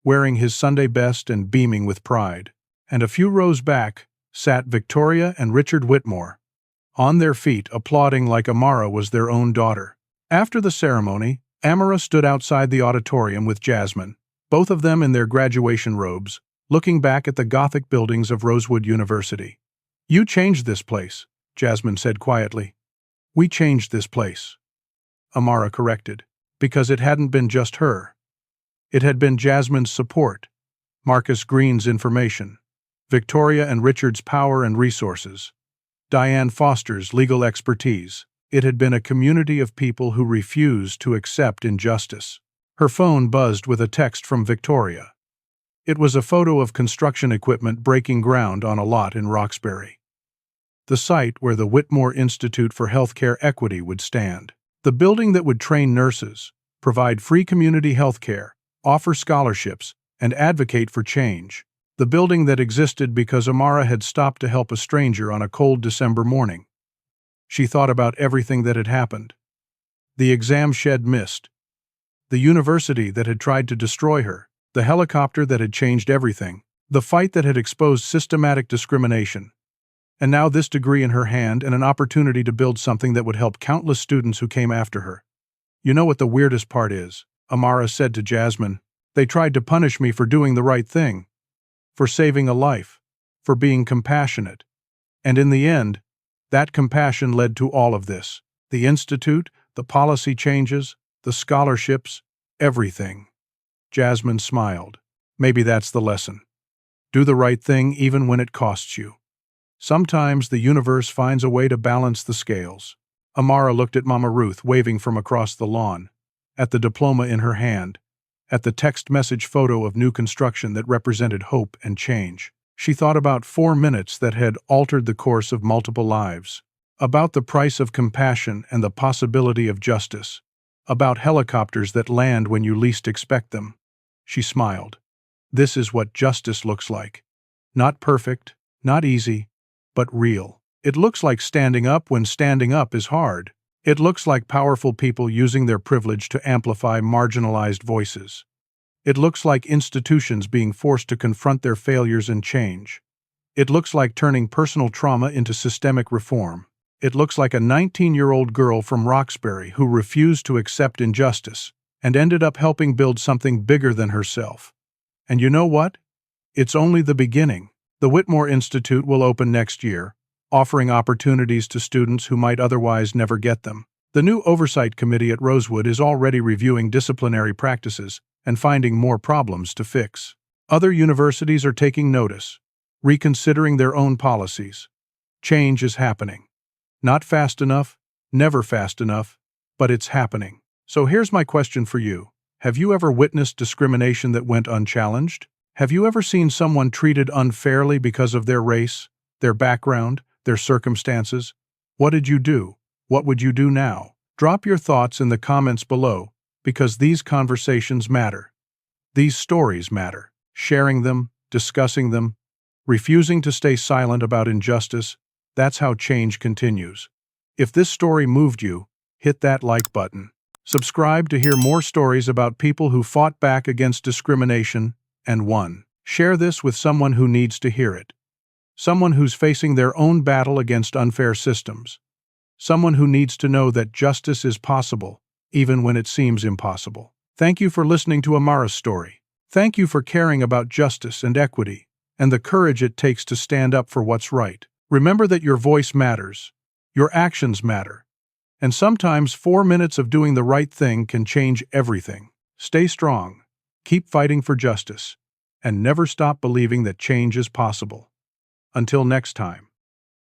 wearing his Sunday best and beaming with pride. And a few rows back sat Victoria and Richard Whitmore, on their feet applauding like Amara was their own daughter. After the ceremony, Amara stood outside the auditorium with Jasmine, both of them in their graduation robes, looking back at the Gothic buildings of Rosewood University. "You changed this place," Jasmine said quietly. "We changed this place," Amara corrected, because it hadn't been just her. It had been Jasmine's support, Marcus Green's information, Victoria and Richard's power and resources, Diane Foster's legal expertise. It had been a community of people who refused to accept injustice. Her phone buzzed with a text from Victoria. It was a photo of construction equipment breaking ground on a lot in Roxbury, the site where the Whitmore Institute for Healthcare Equity would stand. The building that would train nurses, provide free community health care, offer scholarships, and advocate for change. The building that existed because Amara had stopped to help a stranger on a cold December morning. She thought about everything that had happened. The exam Shed missed. The university that had tried to destroy her. The helicopter that had changed everything. The fight that had exposed systematic discrimination. And now this degree in her hand and an opportunity to build something that would help countless students who came after her. You know what the weirdest part is? Amara said to Jasmine. They tried to punish me for doing the right thing, for saving a life, for being compassionate. And in the end, that compassion led to all of this. The institute, the policy changes, the scholarships, everything. Jasmine smiled. Maybe that's the lesson. Do the right thing even when it costs you. Sometimes the universe finds a way to balance the scales. Amara looked at Mama Ruth waving from across the lawn, at the diploma in her hand, at the text message photo of new construction that represented hope and change. She thought about 4 minutes that had altered the course of multiple lives, about the price of compassion and the possibility of justice, about helicopters that land when you least expect them. She smiled. This is what justice looks like. Not perfect, not easy, but real. It looks like standing up when standing up is hard. It looks like powerful people using their privilege to amplify marginalized voices. It looks like institutions being forced to confront their failures and change. It looks like turning personal trauma into systemic reform. It looks like a 19-year-old girl from Roxbury who refused to accept injustice and ended up helping build something bigger than herself. And you know what? It's only the beginning. The Whitmore Institute will open next year, offering opportunities to students who might otherwise never get them. The new Oversight Committee at Rosewood is already reviewing disciplinary practices and finding more problems to fix. Other universities are taking notice, reconsidering their own policies. Change is happening. Not fast enough, never fast enough, but it's happening. So here's my question for you. Have you ever witnessed discrimination that went unchallenged? Have you ever seen someone treated unfairly because of their race, their background, their circumstances? What did you do? What would you do now? Drop your thoughts in the comments below, because these conversations matter. These stories matter. Sharing them, discussing them, refusing to stay silent about injustice, that's how change continues. If this story moved you, hit that like button. Subscribe to hear more stories about people who fought back against discrimination and won. Share this with someone who needs to hear it. Someone who's facing their own battle against unfair systems. Someone who needs to know that justice is possible, even when it seems impossible. Thank you for listening to Amara's story. Thank you for caring about justice and equity, and the courage it takes to stand up for what's right. Remember that your voice matters. Your actions matter. And sometimes 4 minutes of doing the right thing can change everything. Stay strong, keep fighting for justice, and never stop believing that change is possible. Until next time.